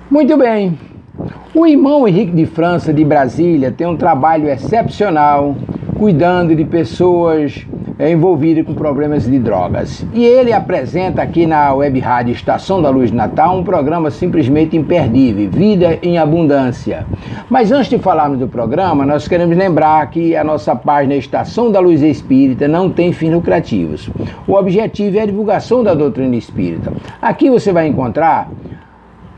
Muito bem. O irmão Henrique de França, de Brasília, tem um trabalho excepcional cuidando de pessoas envolvidas com problemas de drogas. E ele apresenta aqui na Web Rádio Estação da Luz de Natal um programa simplesmente imperdível, Vida em Abundância. Mas antes de falarmos do programa, nós queremos lembrar que a nossa página Estação da Luz Espírita não tem fins lucrativos. O objetivo é a divulgação da doutrina espírita. Aqui você vai encontrar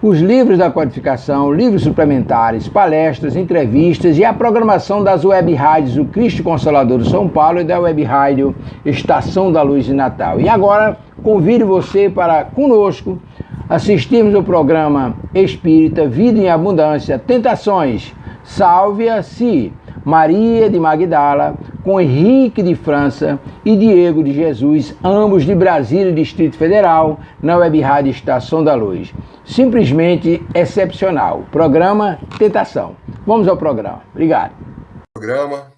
os livros da codificação, livros suplementares, palestras, entrevistas e a programação das web rádios O Cristo Consolador de São Paulo e da web rádio Estação da Luz de Natal. E agora convido você para conosco assistirmos o programa Espírita Vida em Abundância, Tentações, Salve-se Maria de Magdala, com Henrique de França e Diego de Jesus, ambos de Brasília, Distrito Federal, na web rádio Estação da Luz. Simplesmente excepcional. Programa Tentação. Vamos ao programa. Obrigado. Programa.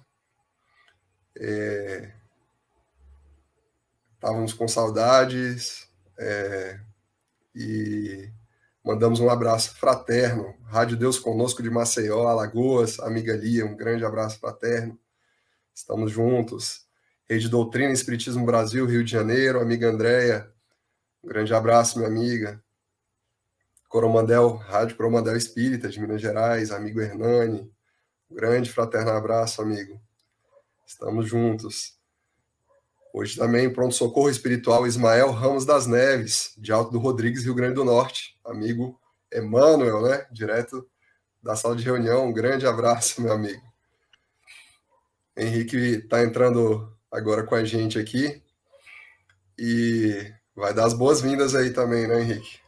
Estávamos com saudades e mandamos um abraço fraterno. Rádio Deus Conosco de Maceió, Alagoas, amiga Lia, um grande abraço fraterno. Estamos juntos. Rede Doutrina e Espiritismo Brasil, Rio de Janeiro, amiga Andréia, um grande abraço, minha amiga. Coromandel, Rádio Coromandel Espírita de Minas Gerais, amigo Hernani, um grande fraterno abraço, amigo. Estamos juntos. Hoje também, Pronto Socorro Espiritual Ismael Ramos das Neves, de Alto do Rodrigues, Rio Grande do Norte. Amigo Emmanuel, né? Direto da sala de reunião. Um grande abraço, meu amigo. Henrique está entrando agora com a gente aqui e vai dar as boas-vindas aí também, né, Henrique?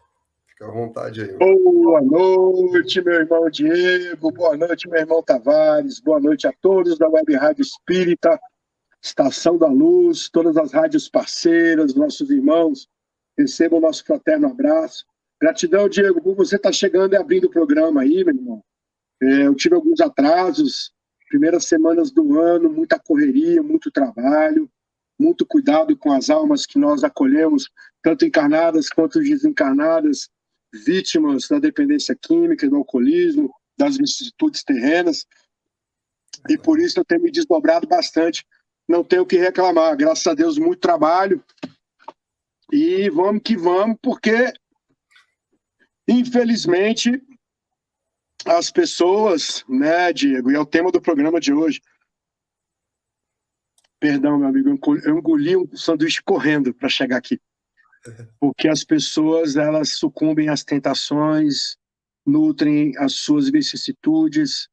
Fica à vontade aí. Boa noite, meu irmão Diego. Boa noite, meu irmão Tavares. Boa noite a todos da Web Rádio Espírita, Estação da Luz, todas as rádios parceiras, nossos irmãos. Recebam o nosso fraterno abraço. Gratidão, Diego, por você estar chegando e abrindo o programa aí, meu irmão. Eu tive alguns atrasos, primeiras semanas do ano, muita correria, muito trabalho, muito cuidado com as almas que nós acolhemos, tanto encarnadas quanto desencarnadas, vítimas da dependência química, do alcoolismo, das vicissitudes terrenas. E por isso eu tenho me desdobrado bastante. Não tenho o que reclamar. Graças a Deus, muito trabalho. E vamos que vamos, porque, infelizmente, as pessoas, né, Diego, e é o tema do programa de hoje. Perdão, meu amigo, eu engoli um sanduíche correndo para chegar aqui. Porque as pessoas, elas sucumbem às tentações, nutrem as suas vicissitudes,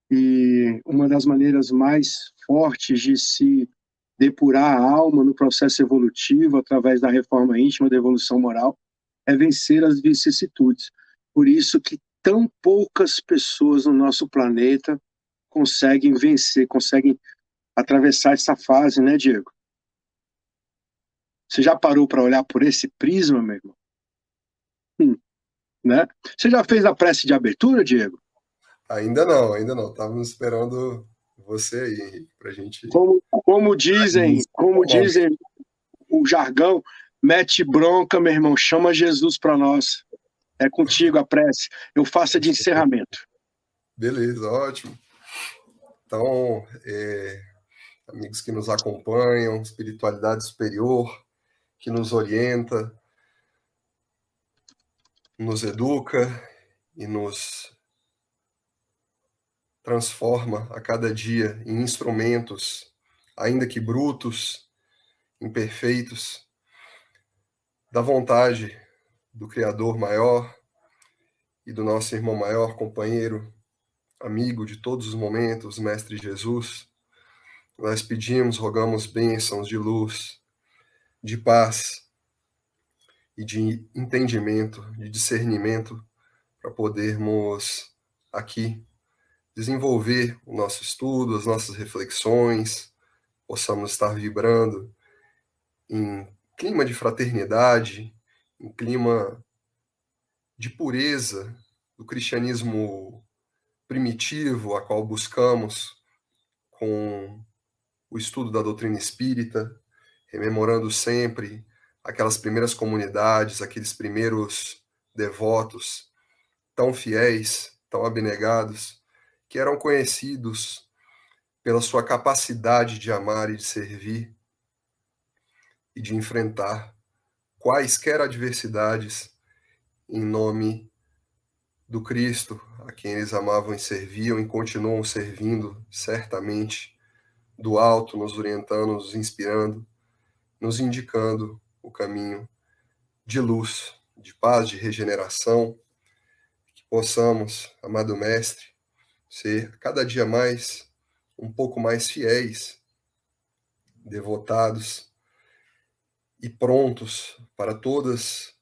e uma das maneiras mais fortes de se depurar a alma no processo evolutivo, através da reforma íntima, da evolução moral, é vencer as vicissitudes. Por isso que tão poucas pessoas no nosso planeta conseguem vencer, conseguem atravessar essa fase, né, Diego? Você já parou para olhar por esse prisma, meu irmão? Né? Você já fez a prece de abertura, Diego? Ainda não. Estávamos esperando você aí, Henrique, para a gente... Como dizem o jargão, mete bronca, meu irmão, chama Jesus para nós. É contigo a prece. Eu faço a de encerramento. Beleza, ótimo. Então, amigos que nos acompanham, espiritualidade superior, que nos orienta, nos educa e nos transforma a cada dia em instrumentos, ainda que brutos, imperfeitos, da vontade do Criador maior e do nosso irmão maior, companheiro, amigo de todos os momentos, Mestre Jesus. Nós pedimos, rogamos bênçãos de luz, de paz e de entendimento, de discernimento, para podermos aqui desenvolver o nosso estudo, as nossas reflexões, possamos estar vibrando em clima de fraternidade, em clima de pureza do cristianismo primitivo, a qual buscamos com o estudo da doutrina espírita, rememorando sempre aquelas primeiras comunidades, aqueles primeiros devotos tão fiéis, tão abnegados, que eram conhecidos pela sua capacidade de amar e de servir e de enfrentar quaisquer adversidades em nome do Cristo, a quem eles amavam e serviam e continuam servindo, certamente, do alto, nos orientando, nos inspirando, nos indicando o caminho de luz, de paz, de regeneração, que possamos, amado Mestre, ser cada dia mais, um pouco mais fiéis, devotados e prontos para todas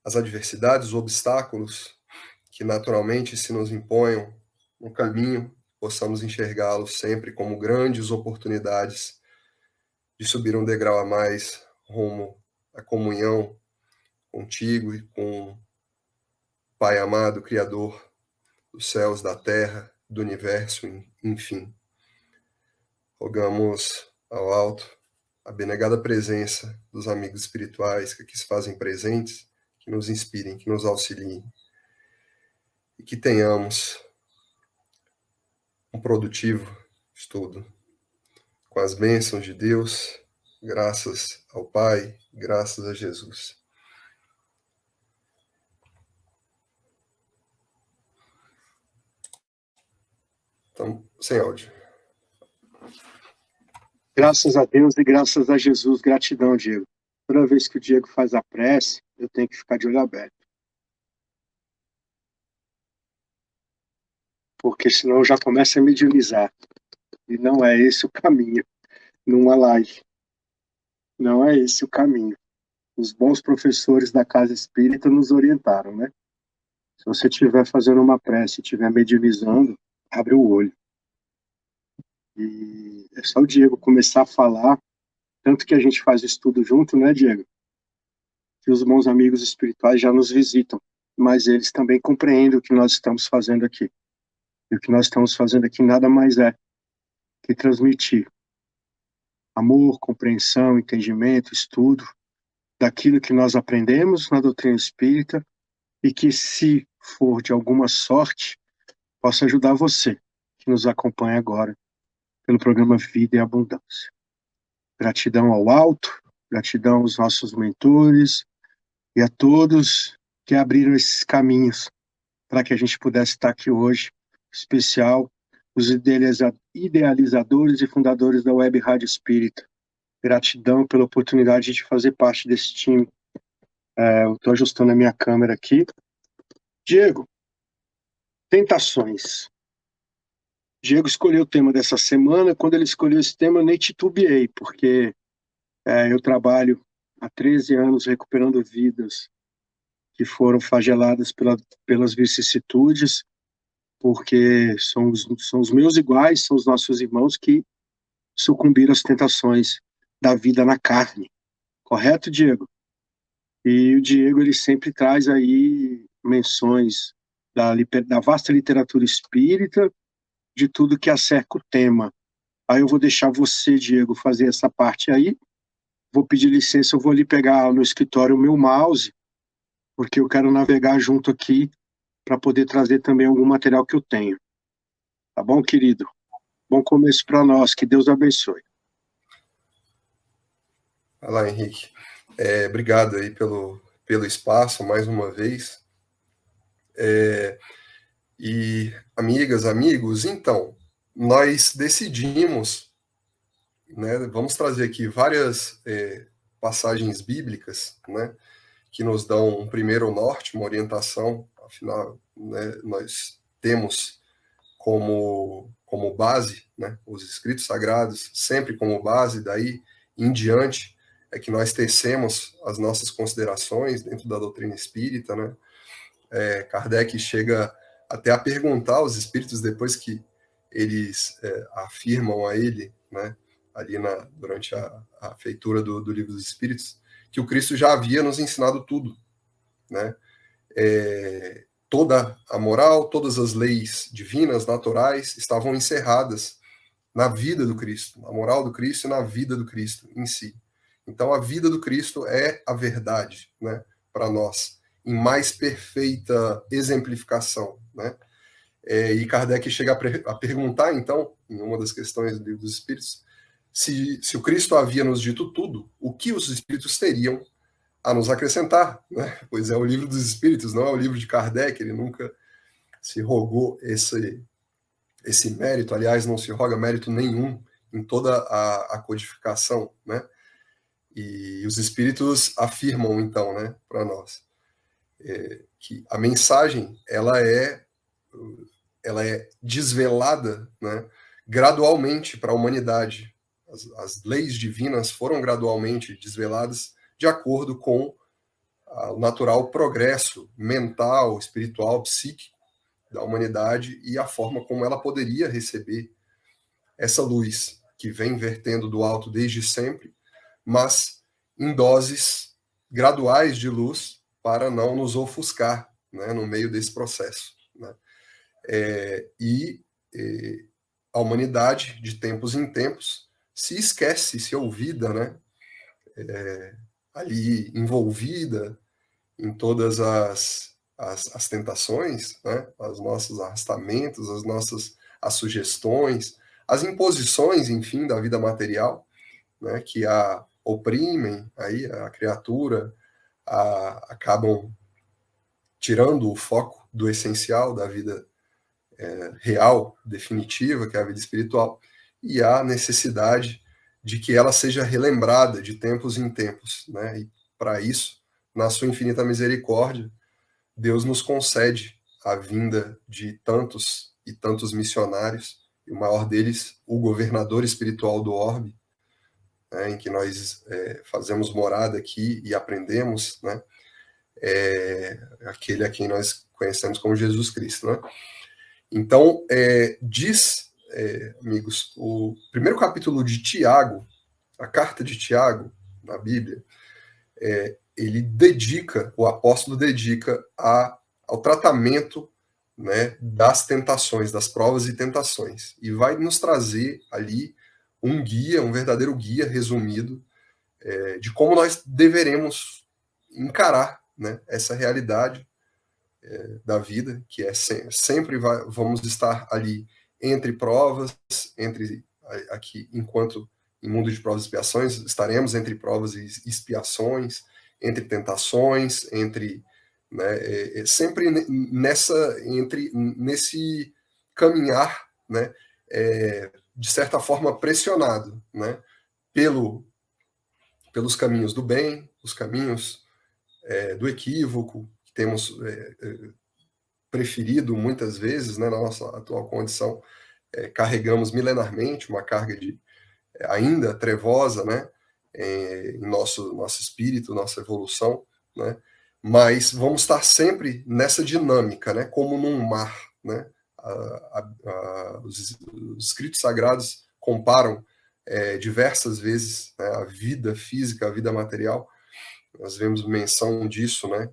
as adversidades, os obstáculos que naturalmente se nos imponham no caminho, possamos enxergá-los sempre como grandes oportunidades de subir um degrau a mais rumo à comunhão contigo e com o Pai amado, Criador dos céus, da terra, do universo, enfim. Rogamos ao alto a benegada presença dos amigos espirituais que aqui se fazem presentes, que nos inspirem, que nos auxiliem e que tenhamos um produtivo estudo com as bênçãos de Deus, graças ao Pai, graças a Jesus. Então, sem áudio. Graças a Deus e graças a Jesus. Gratidão, Diego. Toda vez que o Diego faz a prece, eu tenho que ficar de olho aberto. Porque senão eu já começo a mediunizar. E não é esse o caminho numa live. Não é esse o caminho. Os bons professores da Casa Espírita nos orientaram, né? Se você estiver fazendo uma prece e estiver mediunizando, abre o olho. E é só o Diego começar a falar, tanto que a gente faz estudo junto, né, Diego? Que os bons amigos espirituais já nos visitam, mas eles também compreendem o que nós estamos fazendo aqui. E o que nós estamos fazendo aqui nada mais é que transmitir amor, compreensão, entendimento, estudo daquilo que nós aprendemos na doutrina espírita e que, se for de alguma sorte, possa ajudar você que nos acompanha agora pelo programa Vida e Abundância. Gratidão ao alto, gratidão aos nossos mentores e a todos que abriram esses caminhos para que a gente pudesse estar aqui hoje, em especial os idealizadores e fundadores da Web Rádio Espírita. Gratidão pela oportunidade de fazer parte desse time. Eu estou ajustando a minha câmera aqui. Diego, tentações. Diego escolheu o tema dessa semana. Quando ele escolheu esse tema, eu nem titubeei, porque eu trabalho há 13 anos recuperando vidas que foram flageladas pelas vicissitudes, porque são os meus iguais, são os nossos irmãos que sucumbiram às tentações da vida na carne. Correto, Diego? E o Diego, ele sempre traz aí menções da vasta literatura espírita, de tudo que acerca o tema. Aí eu vou deixar você, Diego, fazer essa parte aí. Vou pedir licença, eu vou ali pegar no escritório o meu mouse, porque eu quero navegar junto aqui para poder trazer também algum material que eu tenho. Tá bom, querido? Bom começo para nós, que Deus abençoe. Vai lá, Henrique. Obrigado aí pelo espaço, mais uma vez. E, amigas, amigos, então, nós decidimos, né, vamos trazer aqui várias passagens bíblicas, né, que nos dão um primeiro norte, uma orientação. Afinal, né, nós temos como base, né, os escritos sagrados, sempre como base, daí em diante é que nós tecemos as nossas considerações dentro da doutrina espírita, né? Kardec chega até a perguntar aos espíritos, depois que eles afirmam a ele, né, ali durante a feitura do Livro dos Espíritos, que o Cristo já havia nos ensinado tudo, né? Toda a moral, todas as leis divinas, naturais, estavam encerradas na vida do Cristo, na moral do Cristo e na vida do Cristo em si. Então, a vida do Cristo é a verdade, né, para nós. em mais perfeita exemplificação, né? E Kardec chega a perguntar, então, em uma das questões do Livro dos Espíritos, se o Cristo havia nos dito tudo, o que os Espíritos teriam a nos acrescentar, né? Pois é o Livro dos Espíritos, não é o livro de Kardec, ele nunca se rogou esse mérito, aliás, não se roga mérito nenhum em toda a codificação, né? E os Espíritos afirmam, então, né, para nós, que a mensagem, ela é desvelada, né, gradualmente para a humanidade. As leis divinas foram gradualmente desveladas de acordo com o natural progresso mental, espiritual, psíquico da humanidade e a forma como ela poderia receber essa luz que vem vertendo do alto desde sempre, mas em doses graduais de luz para não nos ofuscar, né, no meio desse processo, né? A humanidade, de tempos em tempos, se esquece, se olvida, né, ali envolvida em todas as tentações, né, os nossos arrastamentos, as sugestões, as imposições, enfim, da vida material, né, que a oprimem aí a criatura, acabam tirando o foco do essencial da vida real, definitiva, que é a vida espiritual, e a necessidade de que ela seja relembrada de tempos em tempos, né? E para isso, na sua infinita misericórdia, Deus nos concede a vinda de tantos e tantos missionários, e o maior deles, o governador espiritual do orbe, né, em que nós fazemos morada aqui e aprendemos, né, aquele a quem nós conhecemos como Jesus Cristo, né? Então, diz, amigos, o primeiro capítulo de Tiago, a carta de Tiago, na Bíblia, o apóstolo dedica ao tratamento, né, das tentações, das provas e tentações, e vai nos trazer ali um guia, um verdadeiro guia resumido de como nós deveremos encarar, né, essa realidade da vida, que sempre vamos estar ali entre provas, aqui, enquanto em mundo de provas e expiações, estaremos entre provas e expiações, entre tentações, né, sempre nesse caminhar, né, de certa forma pressionado, né, pelos caminhos do bem, os caminhos do equívoco, que temos preferido muitas vezes, né, na nossa atual condição, carregamos milenarmente uma carga ainda trevosa, né, em nosso espírito, nossa evolução, né, mas vamos estar sempre nessa dinâmica, né, como num mar, né. Os escritos sagrados comparam diversas vezes, né, a vida física, a vida material. Nós vemos menção disso, né,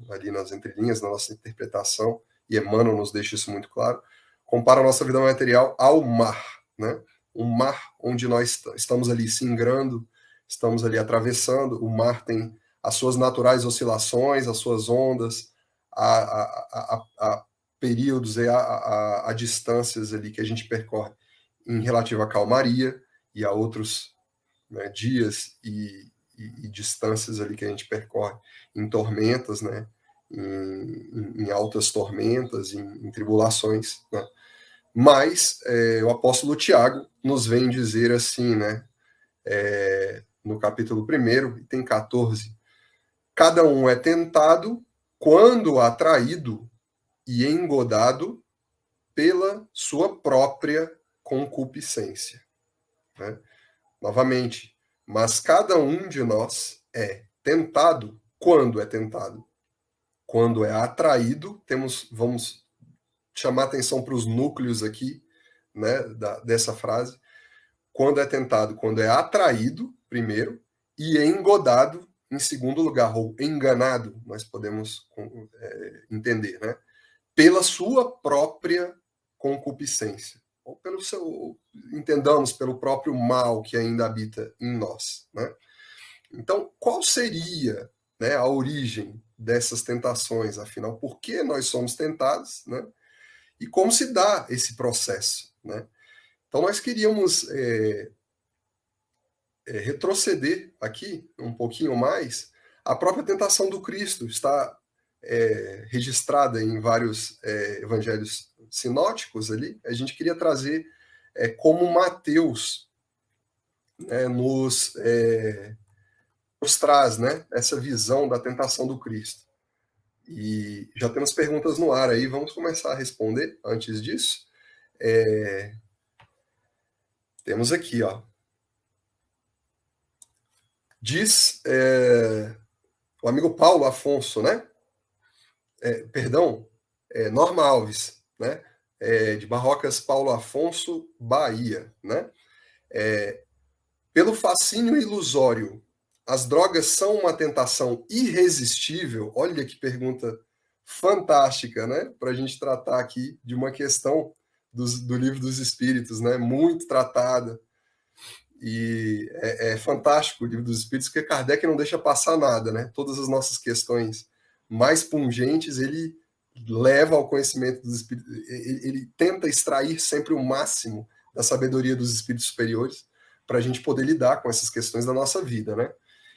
ali nas entrelinhas, na nossa interpretação, e Emmanuel nos deixa isso muito claro. Compara a nossa vida material ao mar, né? Um mar onde nós estamos ali singrando, estamos ali atravessando. O mar tem as suas naturais oscilações, as suas ondas, a períodos e a distâncias ali que a gente percorre em relativa calmaria, e a outros, né, dias e distâncias ali que a gente percorre em tormentas, né, em altas tormentas, em tribulações, né? Mas o apóstolo Tiago nos vem dizer assim, né, no capítulo 1, item 14, cada um é tentado quando atraído e engodado pela sua própria concupiscência, né? Novamente, mas cada um de nós é tentado quando é tentado. Quando é atraído, vamos chamar atenção para os núcleos aqui, né, dessa frase. Quando é tentado, quando é atraído, primeiro, e engodado, em segundo lugar, ou enganado, nós podemos entender, né, pela sua própria concupiscência, ou entendamos, pelo próprio mal que ainda habita em nós, né? Então, qual seria, né, a origem dessas tentações, afinal, por que nós somos tentados, né? E como se dá esse processo, né? Então, nós queríamos retroceder aqui um pouquinho mais. A própria tentação do Cristo está registrada em vários evangelhos sinóticos ali. A gente queria trazer como Mateus, né, nos traz, né, essa visão da tentação do Cristo. E já temos perguntas no ar aí, vamos começar a responder. Antes disso, temos aqui, ó. Diz o amigo Paulo Afonso, né? Norma Alves, né? De Barrocas, Paulo Afonso, Bahia, né? Pelo fascínio ilusório, as drogas são uma tentação irresistível? Olha que pergunta fantástica, né? Para a gente tratar aqui de uma questão do Livro dos Espíritos, né? Muito tratada. E é fantástico o Livro dos Espíritos, porque Kardec não deixa passar nada, né? Todas as nossas questões mais pungentes, ele leva ao conhecimento dos espíritos, ele tenta extrair sempre o máximo da sabedoria dos espíritos superiores para a gente poder lidar com essas questões da nossa vida, né?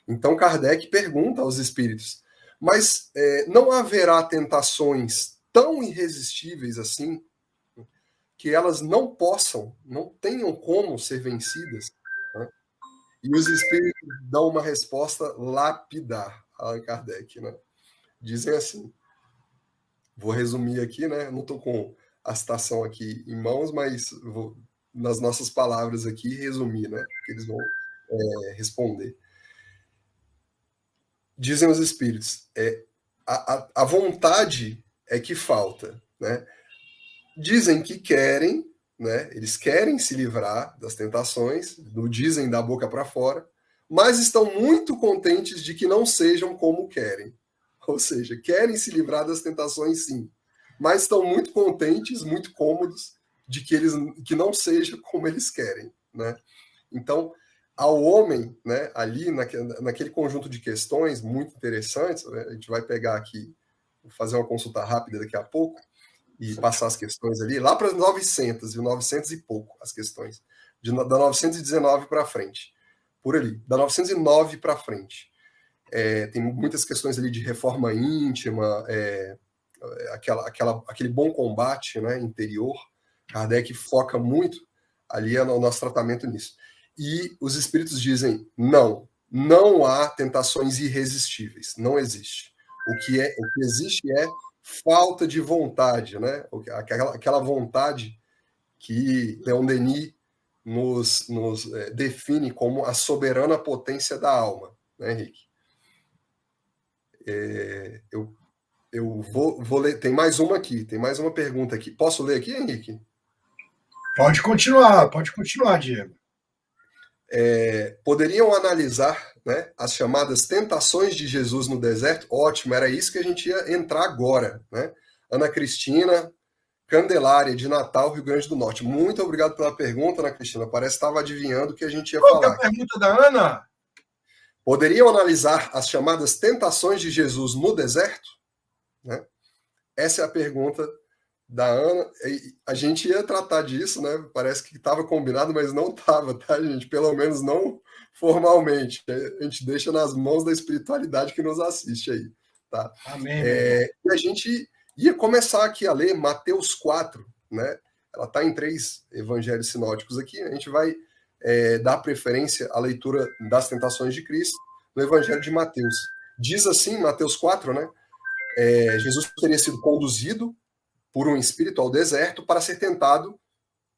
Então Kardec pergunta aos espíritos, mas não haverá tentações tão irresistíveis assim que elas não tenham como ser vencidas, né? E os espíritos dão uma resposta lapidar a Allan Kardec, né? Dizem assim, vou resumir aqui, né? Não estou com a citação aqui em mãos, mas vou, nas nossas palavras aqui, resumir, né? Que eles vão responder. Dizem os espíritos, a vontade é que falta, né? Dizem que querem, né? Eles querem se livrar das tentações, não dizem da boca para fora, mas estão muito contentes de que não sejam como querem. Ou seja, querem se livrar das tentações, sim, mas estão muito contentes, muito cômodos de que não seja como eles querem, né? Então, ao homem, né, ali naquele conjunto de questões muito interessantes, né, a gente vai pegar aqui, vou fazer uma consulta rápida daqui a pouco e passar as questões ali, lá para as 900, 900 e pouco as questões, da 919 para frente, por ali, da 909 para frente. Tem muitas questões ali de reforma íntima, aquele bom combate, né, interior. Kardec foca muito ali no nosso tratamento nisso. E os espíritos dizem, não há tentações irresistíveis, não existe. O que existe é falta de vontade, né? Aquela vontade que Leon Denis nos define como a soberana potência da alma, né, Henrique? Eu vou ler, tem mais uma aqui, tem mais uma pergunta aqui. Posso ler aqui, Henrique? Pode continuar, Diego. Poderiam analisar, né, as chamadas tentações de Jesus no deserto? Ótimo, era isso que a gente ia entrar agora, né? Ana Cristina Candelária, de Natal, Rio Grande do Norte. Muito obrigado pela pergunta, Ana Cristina. Parece que estava adivinhando o que a gente ia falar. Qual é a pergunta da Ana? Poderiam analisar as chamadas tentações de Jesus no deserto? Né? Essa é a pergunta da Ana. A gente ia tratar disso, né? Parece que estava combinado, mas não estava, tá, gente? Pelo menos não formalmente. A gente deixa nas mãos da espiritualidade que nos assiste aí, tá? Amém. E a gente ia começar aqui a ler Mateus 4, né? Ela está em 3 evangelhos sinóticos aqui. A gente vai dar preferência à leitura das tentações de Cristo no evangelho de Mateus. Diz assim, Mateus 4, né? Jesus teria sido conduzido por um espírito ao deserto para ser tentado,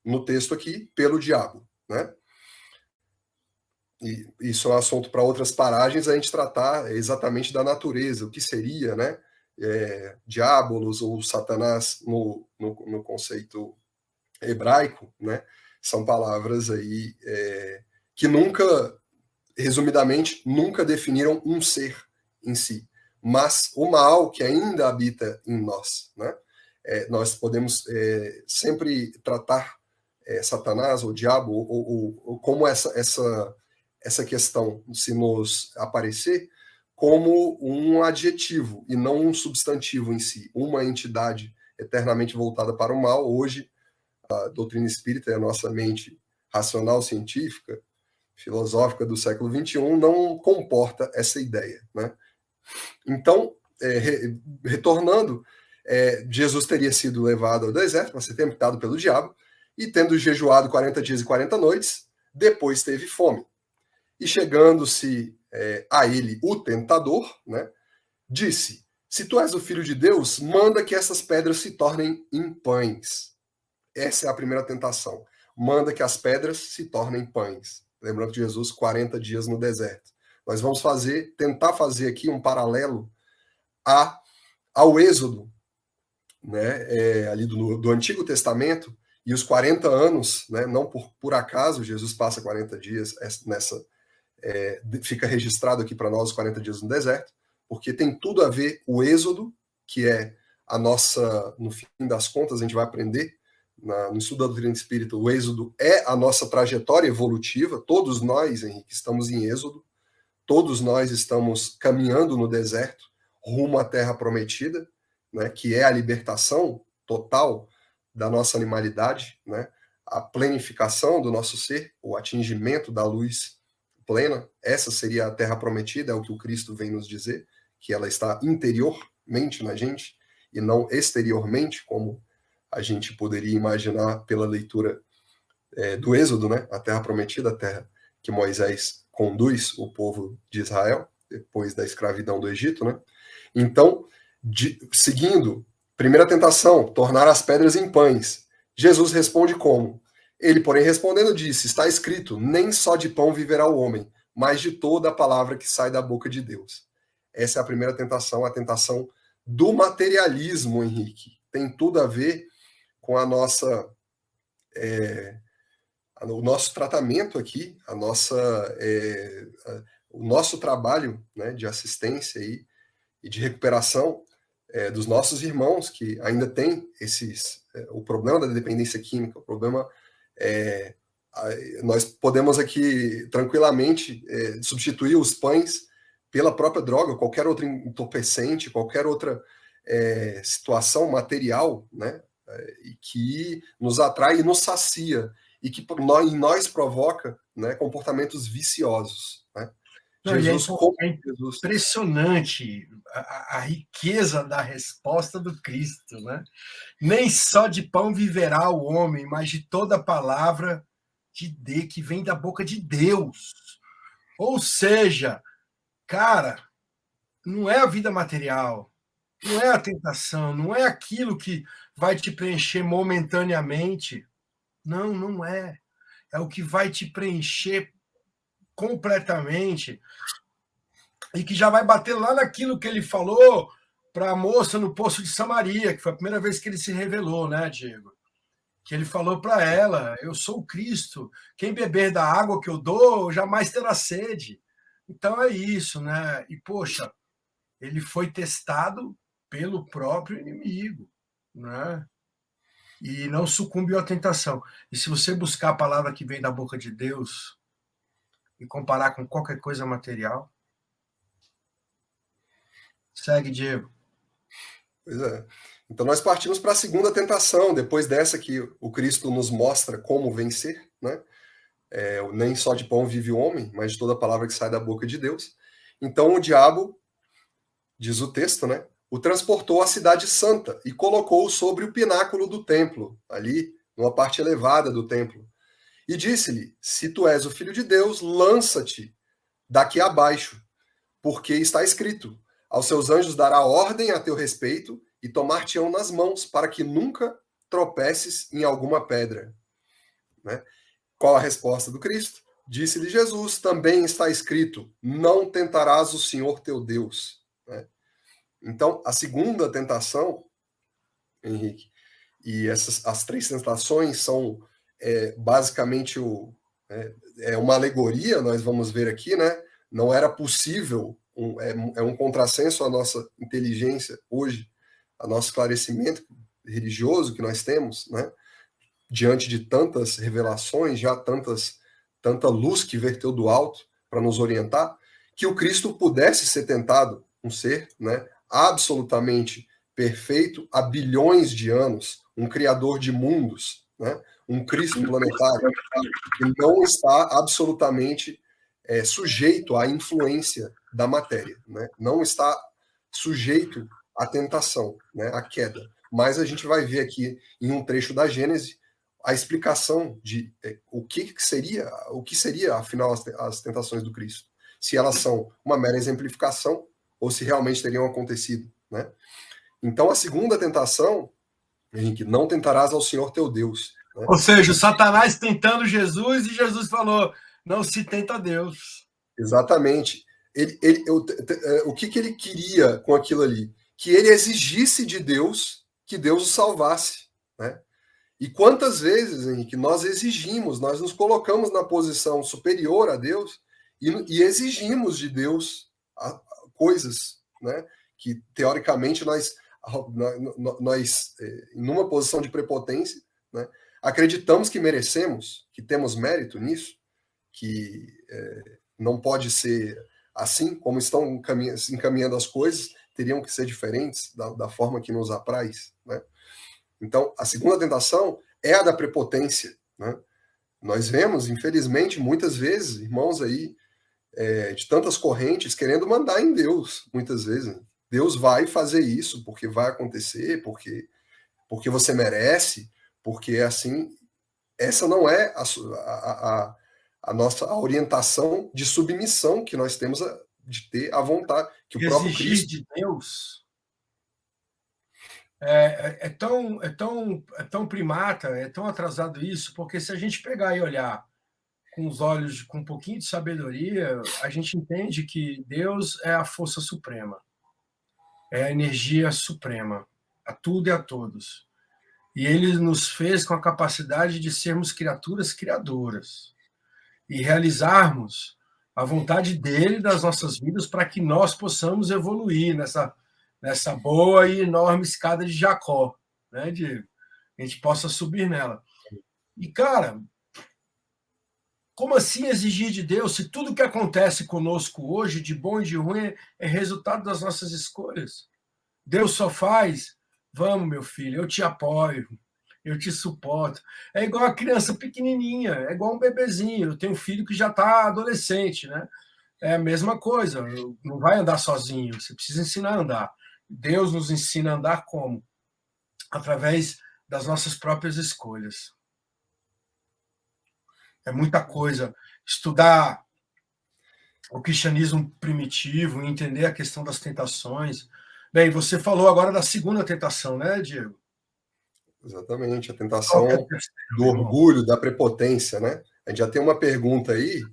no texto aqui, pelo diabo, né? E isso é um assunto para outras paragens, a gente tratar exatamente da natureza, o que seria, né? Diabolos ou Satanás no conceito hebraico, né? São palavras aí que resumidamente, nunca definiram um ser em si, mas o mal que ainda habita em nós, né? Nós podemos sempre tratar Satanás ou diabo ou como essa questão se nos aparecer como um adjetivo e não um substantivo em si, uma entidade eternamente voltada para o mal. Hoje, a doutrina espírita e a nossa mente racional, científica, filosófica do século XXI não comporta essa ideia, né? Então, retornando, Jesus teria sido levado ao deserto para ser tentado pelo diabo, e tendo jejuado 40 dias e 40 noites, depois teve fome. E chegando-se a ele o tentador, né, disse: se tu és o filho de Deus, manda que essas pedras se tornem em pães. Essa é a primeira tentação. Manda que as pedras se tornem pães. Lembrando que Jesus, 40 dias no deserto. Nós vamos tentar fazer aqui um paralelo ao Êxodo, né, ali do Antigo Testamento, e os 40 anos, né, não por acaso, Jesus passa 40 dias fica registrado aqui para nós os 40 dias no deserto, porque tem tudo a ver o Êxodo, que é a nossa, no fim das contas, a gente vai aprender no estudo da doutrina espírita, o Êxodo é a nossa trajetória evolutiva. Todos nós, Henrique, estamos em Êxodo, todos nós estamos caminhando no deserto, rumo à Terra Prometida, né, que é a libertação total da nossa animalidade, né, a plenificação do nosso ser, o atingimento da luz plena. Essa seria a Terra Prometida, é o que o Cristo vem nos dizer, que ela está interiormente na gente e não exteriormente, como a gente poderia imaginar pela leitura do Êxodo, né? A Terra Prometida, a terra que Moisés conduz o povo de Israel depois da escravidão do Egito, né? Então, seguindo, primeira tentação, tornar as pedras em pães. Jesus responde como? Ele, porém, respondendo, disse: está escrito, nem só de pão viverá o homem, mas de toda a palavra que sai da boca de Deus. Essa é a primeira tentação, a tentação do materialismo, Henrique. Tem tudo a ver com o nosso tratamento aqui, o nosso trabalho, né, de assistência e de recuperação dos nossos irmãos que ainda têm o problema da dependência química, o problema. Nós podemos aqui tranquilamente substituir os pães pela própria droga, qualquer outro entorpecente, qualquer outra situação material, né, e que nos atrai e nos sacia, e que em nós provoca, né, comportamentos viciosos, né? Não, Jesus, é impressionante a riqueza da resposta do Cristo, né? Nem só de pão viverá o homem, mas de toda palavra que vem da boca de Deus. Ou seja, cara, não é a vida material, não é a tentação, não é aquilo que vai te preencher momentaneamente. Não, não é. É o que vai te preencher completamente e que já vai bater lá naquilo que ele falou para a moça no Poço de Samaria, que foi a primeira vez que ele se revelou, né, Diego? Que ele falou para ela: eu sou o Cristo, quem beber da água que eu dou jamais terá sede. Então é isso, né? E, poxa, ele foi testado pelo próprio inimigo, né? E não sucumbiu à tentação. E se você buscar a palavra que vem da boca de Deus e comparar com qualquer coisa material, segue, Diego. Pois é. Então nós partimos para a segunda tentação, depois dessa que o Cristo nos mostra como vencer, né? Nem só de pão vive o homem, mas de toda a palavra que sai da boca de Deus. Então o diabo, diz o texto, né, o transportou à cidade santa e colocou-o sobre o pináculo do templo, ali, numa parte elevada do templo. E disse-lhe: se tu és o filho de Deus, lança-te daqui abaixo, porque está escrito: aos seus anjos dará ordem a teu respeito e tomar-te-ão nas mãos, para que nunca tropeces em alguma pedra. Né? Qual a resposta do Cristo? Disse-lhe Jesus: também está escrito: não tentarás o Senhor teu Deus. Né? Então, a segunda tentação, Henrique, e as três tentações são basicamente uma alegoria, nós vamos ver aqui, né? Não era possível, um contrassenso à nossa inteligência hoje, a nosso esclarecimento religioso que nós temos, né? Diante de tantas revelações, já tanta luz que verteu do alto para nos orientar, que o Cristo pudesse ser tentado, um ser, né, absolutamente perfeito há bilhões de anos, um criador de mundos, né, um Cristo planetário, que não está absolutamente sujeito à influência da matéria, né, não está sujeito à tentação, né, à queda. Mas a gente vai ver aqui em um trecho da Gênesis a explicação de o que seria afinal as tentações do Cristo, se elas são uma mera exemplificação ou se realmente teriam acontecido, né? Então a segunda tentação, Henrique, não tentarás ao Senhor teu Deus, né? Ou seja, o Satanás tentando Jesus e Jesus falou, não se tenta a Deus. Exatamente. O que ele queria com aquilo ali? Que ele exigisse de Deus que Deus o salvasse, né? E quantas vezes, Henrique, nós exigimos, nós nos colocamos na posição superior a Deus e exigimos de Deus coisas, né, que teoricamente nós numa posição de prepotência, né, acreditamos que merecemos, que temos mérito nisso, que não pode ser assim, como estão encaminhando as coisas, teriam que ser diferentes da forma que nos apraz, né? Então, a segunda tentação é a da prepotência, né? Nós vemos, infelizmente, muitas vezes, irmãos aí, de tantas correntes, querendo mandar em Deus, muitas vezes. Né? Deus vai fazer isso, porque vai acontecer, porque você merece, porque assim, essa não é a nossa orientação de submissão que nós temos de ter à vontade, que o próprio Cristo... de Deus... É tão primata, é tão atrasado isso, porque se a gente pegar e olhar com os olhos, com um pouquinho de sabedoria, a gente entende que Deus é a força suprema, é a energia suprema, a tudo e a todos. E Ele nos fez com a capacidade de sermos criaturas criadoras e realizarmos a vontade dEle das nossas vidas para que nós possamos evoluir nessa boa e enorme escada de Jacó, né, Diego? A gente possa subir nela. E, cara, como assim exigir de Deus se tudo que acontece conosco hoje, de bom e de ruim, é resultado das nossas escolhas? Deus só faz, vamos, meu filho, eu te apoio, eu te suporto. É igual a criança pequenininha, é igual um bebezinho. Eu tenho um filho que já está adolescente, né? É a mesma coisa, não vai andar sozinho, você precisa ensinar a andar. Deus nos ensina a andar como? Através das nossas próprias escolhas. É muita coisa. Estudar o cristianismo primitivo, entender a questão das tentações. Bem, você falou agora da segunda tentação, né, Diego? Exatamente, a tentação do orgulho, da prepotência, né? A gente já tem uma pergunta aí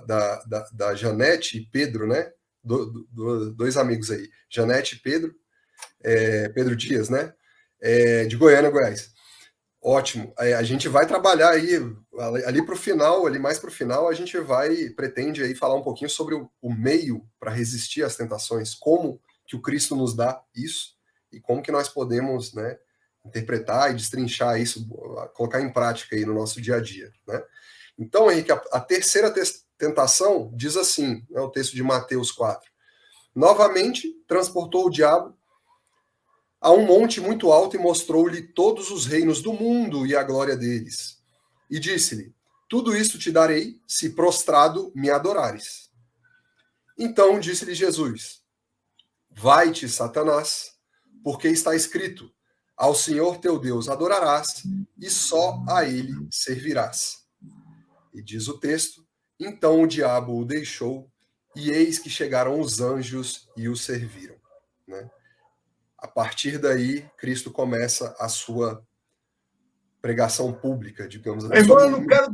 da Janete e Pedro, né? Dois amigos aí, Janete e Pedro, Pedro Dias, né? De Goiânia, Goiás. Ótimo. A gente vai trabalhar aí, ali para o final, ali mais para o final, a gente pretende aí falar um pouquinho sobre o meio para resistir às tentações, como que o Cristo nos dá isso e como que nós podemos, né, interpretar e destrinchar isso, colocar em prática aí no nosso dia a dia, né? Então, Henrique, a terceira tentação diz assim, né, o texto de Mateus 4. Novamente, transportou o diabo a um monte muito alto e mostrou-lhe todos os reinos do mundo e a glória deles. E disse-lhe, tudo isto te darei, se prostrado me adorares. Então disse-lhe Jesus, vai-te, Satanás, porque está escrito, ao Senhor teu Deus adorarás, e só a ele servirás. E diz o texto, então o diabo o deixou, e eis que chegaram os anjos e o serviram. Né? A partir daí, Cristo começa a sua pregação pública, digamos assim. Irmão, eu não quero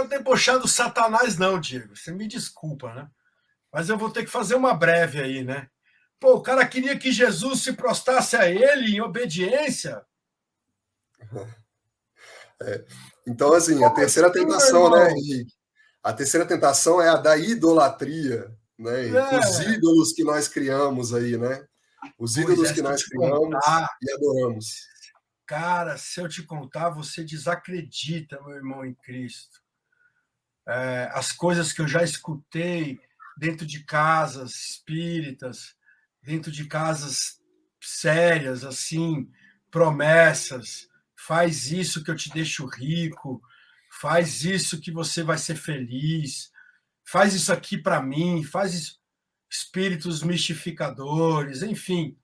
debochar do Satanás, não, Diego. Você me desculpa, né? Mas eu vou ter que fazer uma breve aí, né? Pô, o cara queria que Jesus se prostrasse a ele em obediência. Então, assim, a terceira tentação, né, Henrique? A terceira tentação é a da idolatria, né? Os ídolos que nós criamos aí, né? Os ídolos que nós criamos e adoramos. Cara, se eu te contar, você desacredita, meu irmão em Cristo. As coisas que eu já escutei dentro de casas espíritas, dentro de casas sérias, assim, promessas. Faz isso que eu te deixo rico, faz isso que você vai ser feliz, faz isso aqui para mim, faz isso. Espíritos mistificadores, enfim,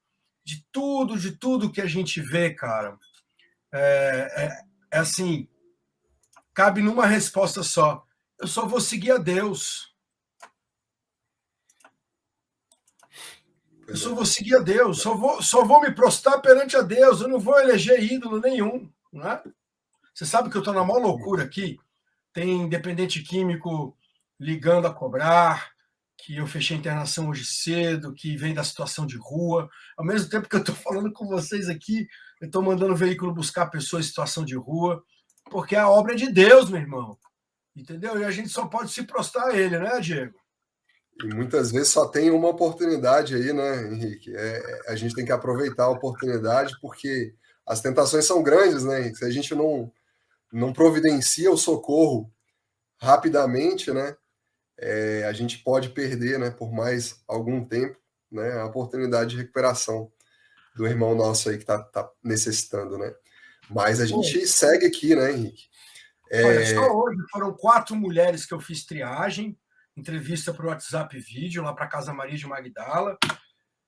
de tudo que a gente vê, cara. É assim, cabe numa resposta só. Eu só vou seguir a Deus. Eu só vou seguir a Deus, só vou me prostrar perante a Deus, eu não vou eleger ídolo nenhum. Né? Você sabe que eu estou na maior loucura aqui? Tem dependente químico ligando a cobrar, que eu fechei a internação hoje cedo, que vem da situação de rua. Ao mesmo tempo que eu estou falando com vocês aqui, eu estou mandando o veículo buscar pessoas em situação de rua, porque a obra é de Deus, meu irmão. Entendeu? E a gente só pode se prostrar a ele, né, Diego? E muitas vezes só tem uma oportunidade aí, né, Henrique? A gente tem que aproveitar a oportunidade, porque as tentações são grandes, né, Henrique? Se a gente não providencia o socorro rapidamente, né, a gente pode perder, né, por mais algum tempo, né, a oportunidade de recuperação do irmão nosso aí que tá necessitando, né? Mas a gente segue aqui, né, Henrique? Olha, só hoje foram 4 mulheres que eu fiz triagem, entrevista para o WhatsApp vídeo, lá para a Casa Maria de Magdala,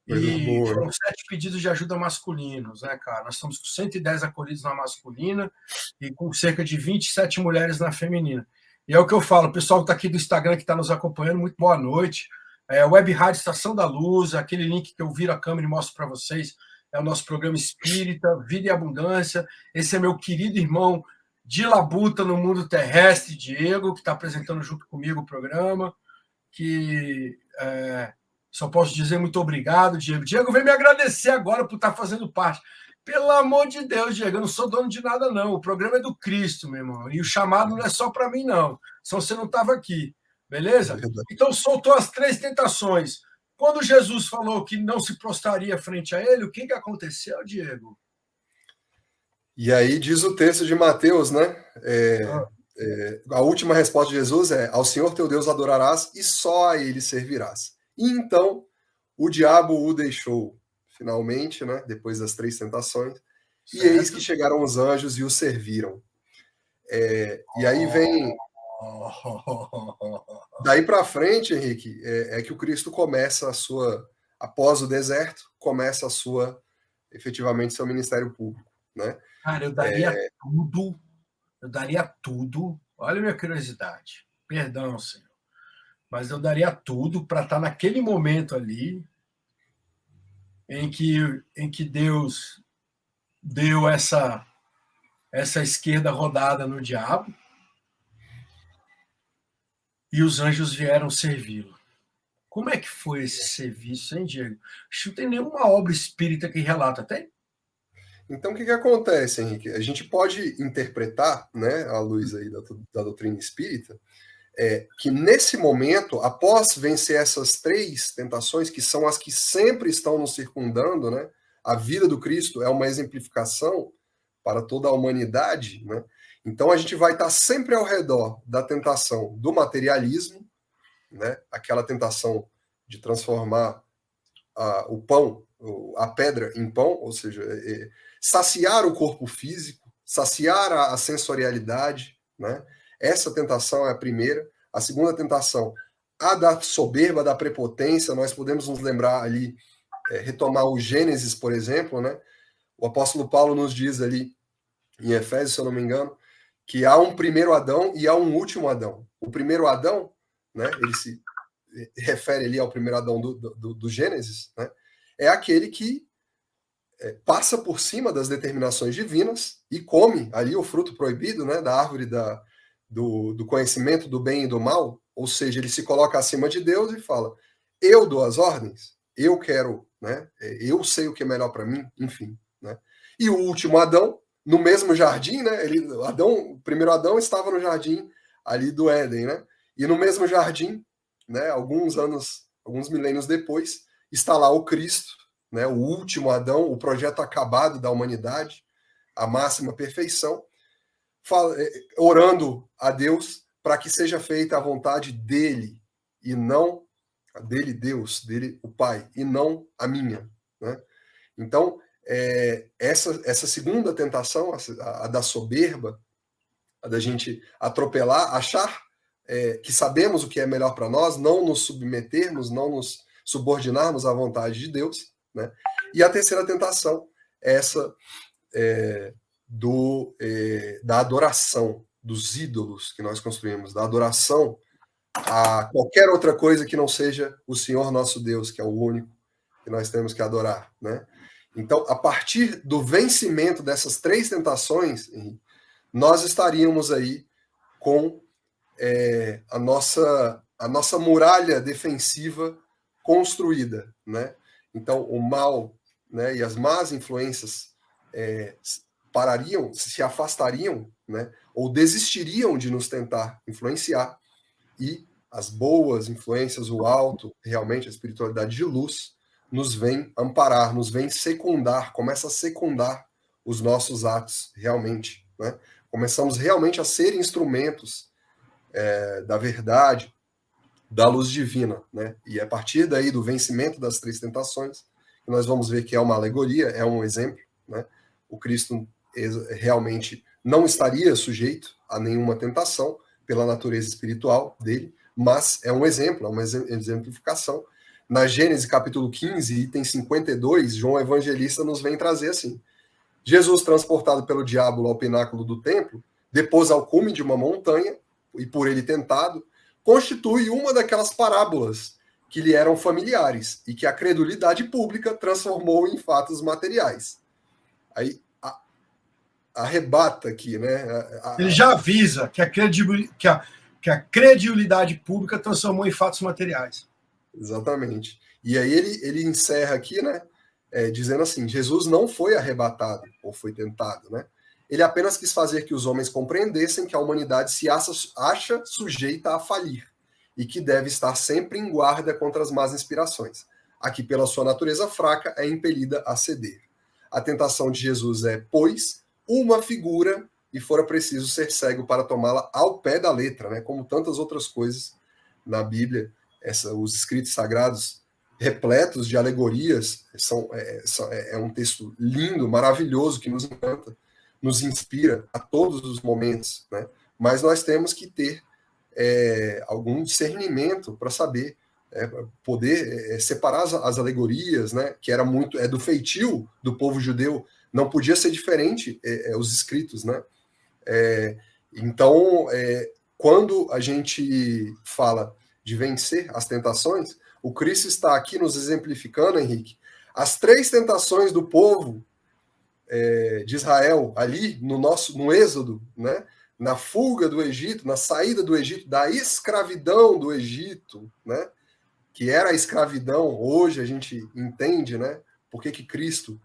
e foram 7 pedidos de ajuda masculinos, né, cara? Nós estamos com 110 acolhidos na masculina e com cerca de 27 mulheres na feminina. E é o que eu falo, o pessoal que está aqui do Instagram, que está nos acompanhando, muito boa noite. Web Rádio Estação da Luz, aquele link que eu viro a câmera e mostro para vocês, é o nosso programa Espírita, Vida e Abundância. Esse é meu querido irmão de labuta no mundo terrestre, Diego, que está apresentando junto comigo o programa, que só posso dizer muito obrigado, Diego. Diego, vem me agradecer agora por estar fazendo parte. Pelo amor de Deus, Diego, eu não sou dono de nada, não. O programa é do Cristo, meu irmão. E o chamado não é só para mim, não. Senão você não estava aqui. Beleza? Então, soltou as 3 tentações. Quando Jesus falou que não se prostraria frente a ele, o que aconteceu, Diego? E aí diz o texto de Mateus, né? A última resposta de Jesus é: ao Senhor teu Deus adorarás e só a ele servirás. E então o diabo o deixou, finalmente, né? Depois das 3 tentações. Certo. E eis que chegaram os anjos e o serviram. E aí vem. Daí para frente, Henrique, é que o Cristo começa a sua. Após o deserto, começa a sua. Efetivamente, seu ministério público, né? Cara, eu daria tudo, olha a minha curiosidade, perdão, Senhor, mas eu daria tudo para estar naquele momento ali em que Deus deu essa esquerda rodada no diabo e os anjos vieram servi-lo. Como é que foi esse serviço, hein, Diego? Não tem nenhuma obra espírita que relata, tem? Então, o que acontece, Henrique? A gente pode interpretar, né, à luz aí da doutrina espírita, que nesse momento, após vencer essas 3 tentações, que são as que sempre estão nos circundando, né, a vida do Cristo é uma exemplificação para toda a humanidade, né? Então, a gente vai estar sempre ao redor da tentação do materialismo, né, aquela tentação de transformar o pão, a pedra em pão, ou seja, saciar o corpo físico, saciar a sensorialidade, né? Essa tentação é a primeira. A segunda tentação, a da soberba, da prepotência. Nós podemos nos lembrar ali, retomar o Gênesis, por exemplo, né? O apóstolo Paulo nos diz ali, em Efésios, se eu não me engano, que há um primeiro Adão e há um último Adão. O primeiro Adão, né, ele se refere ali ao primeiro Adão do Gênesis, né, é aquele que passa por cima das determinações divinas e come ali o fruto proibido, né, da árvore do conhecimento do bem e do mal, ou seja, ele se coloca acima de Deus e fala: eu dou as ordens, eu quero, né, eu sei o que é melhor para mim, enfim, né. E o último Adão, no mesmo jardim, né, o primeiro Adão estava no jardim ali do Éden, né, e no mesmo jardim, né, alguns milênios depois, está lá o Cristo, né, o último Adão, o projeto acabado da humanidade, a máxima perfeição, orando a Deus para que seja feita a vontade dele e não a dele Deus, dele o Pai, e não a minha, né? Então, essa segunda tentação, a da soberba, a da gente atropelar, achar que sabemos o que é melhor para nós, não nos submetermos, não nos subordinarmos à vontade de Deus, né? E a terceira tentação é essa da adoração, dos ídolos que nós construímos, da adoração a qualquer outra coisa que não seja o Senhor nosso Deus, que é o único que nós temos que adorar, né? Então, a partir do vencimento dessas três tentações, nós estaríamos aí com a nossa muralha defensiva construída, né? Então, o mal, né, e as más influências parariam, se afastariam, né, ou desistiriam de nos tentar influenciar, e as boas influências, o alto, realmente a espiritualidade de luz, nos vem amparar, nos vem secundar, começa a secundar os nossos atos realmente, né? Começamos realmente a ser instrumentos da verdade, da luz divina, né? E a partir daí do vencimento das três tentações, nós vamos ver que é uma alegoria, é um exemplo, né? O Cristo realmente não estaria sujeito a nenhuma tentação pela natureza espiritual dele, mas é um exemplo, é uma exemplificação. Na Gênesis capítulo 15, item 52, João Evangelista nos vem trazer assim: Jesus, transportado pelo diabo ao pináculo do templo, depois ao cume de uma montanha, e por ele tentado, constitui uma daquelas parábolas que lhe eram familiares e que a credulidade pública transformou em fatos materiais. Aí arrebata aqui, né? Ele já avisa que a credibilidade pública transformou em fatos materiais. Exatamente. E aí ele encerra aqui, né? Dizendo assim: Jesus não foi arrebatado ou foi tentado, né? Ele apenas quis fazer que os homens compreendessem que a humanidade se acha sujeita a falir e que deve estar sempre em guarda contra as más inspirações, a que pela sua natureza fraca é impelida a ceder. A tentação de Jesus é, pois, uma figura e fora preciso ser cego para tomá-la ao pé da letra, né? Como tantas outras coisas na Bíblia, os escritos sagrados repletos de alegorias, é um texto lindo, maravilhoso, que nos encanta, nos inspira a todos os momentos, né? Mas nós temos que ter algum discernimento para saber poder separar as alegorias, né? Que era muito do feitio do povo judeu, não podia ser diferente os escritos, né? Então, quando a gente fala de vencer as tentações, o Cristo está aqui nos exemplificando, Henrique, as três tentações do povo de Israel, ali no Êxodo, né? Na fuga do Egito, na saída do Egito, da escravidão do Egito, né? Que era a escravidão, hoje a gente entende, né? Por que Cristo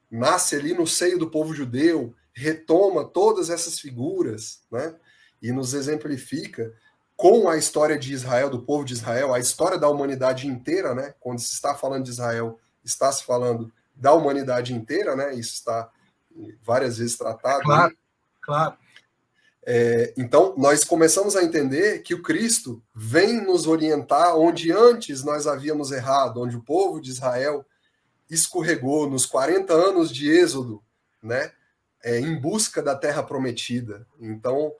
nasce ali no seio do povo judeu, retoma todas essas figuras, né? E nos exemplifica com a história de Israel, do povo de Israel, a história da humanidade inteira, né? Quando se está falando de Israel, está se falando da humanidade inteira, né? Isso está várias vezes tratado. Claro, claro. Então, nós começamos a entender que o Cristo vem nos orientar onde antes nós havíamos errado, onde o povo de Israel escorregou nos 40 anos de Êxodo, né? Em busca da terra prometida. Então,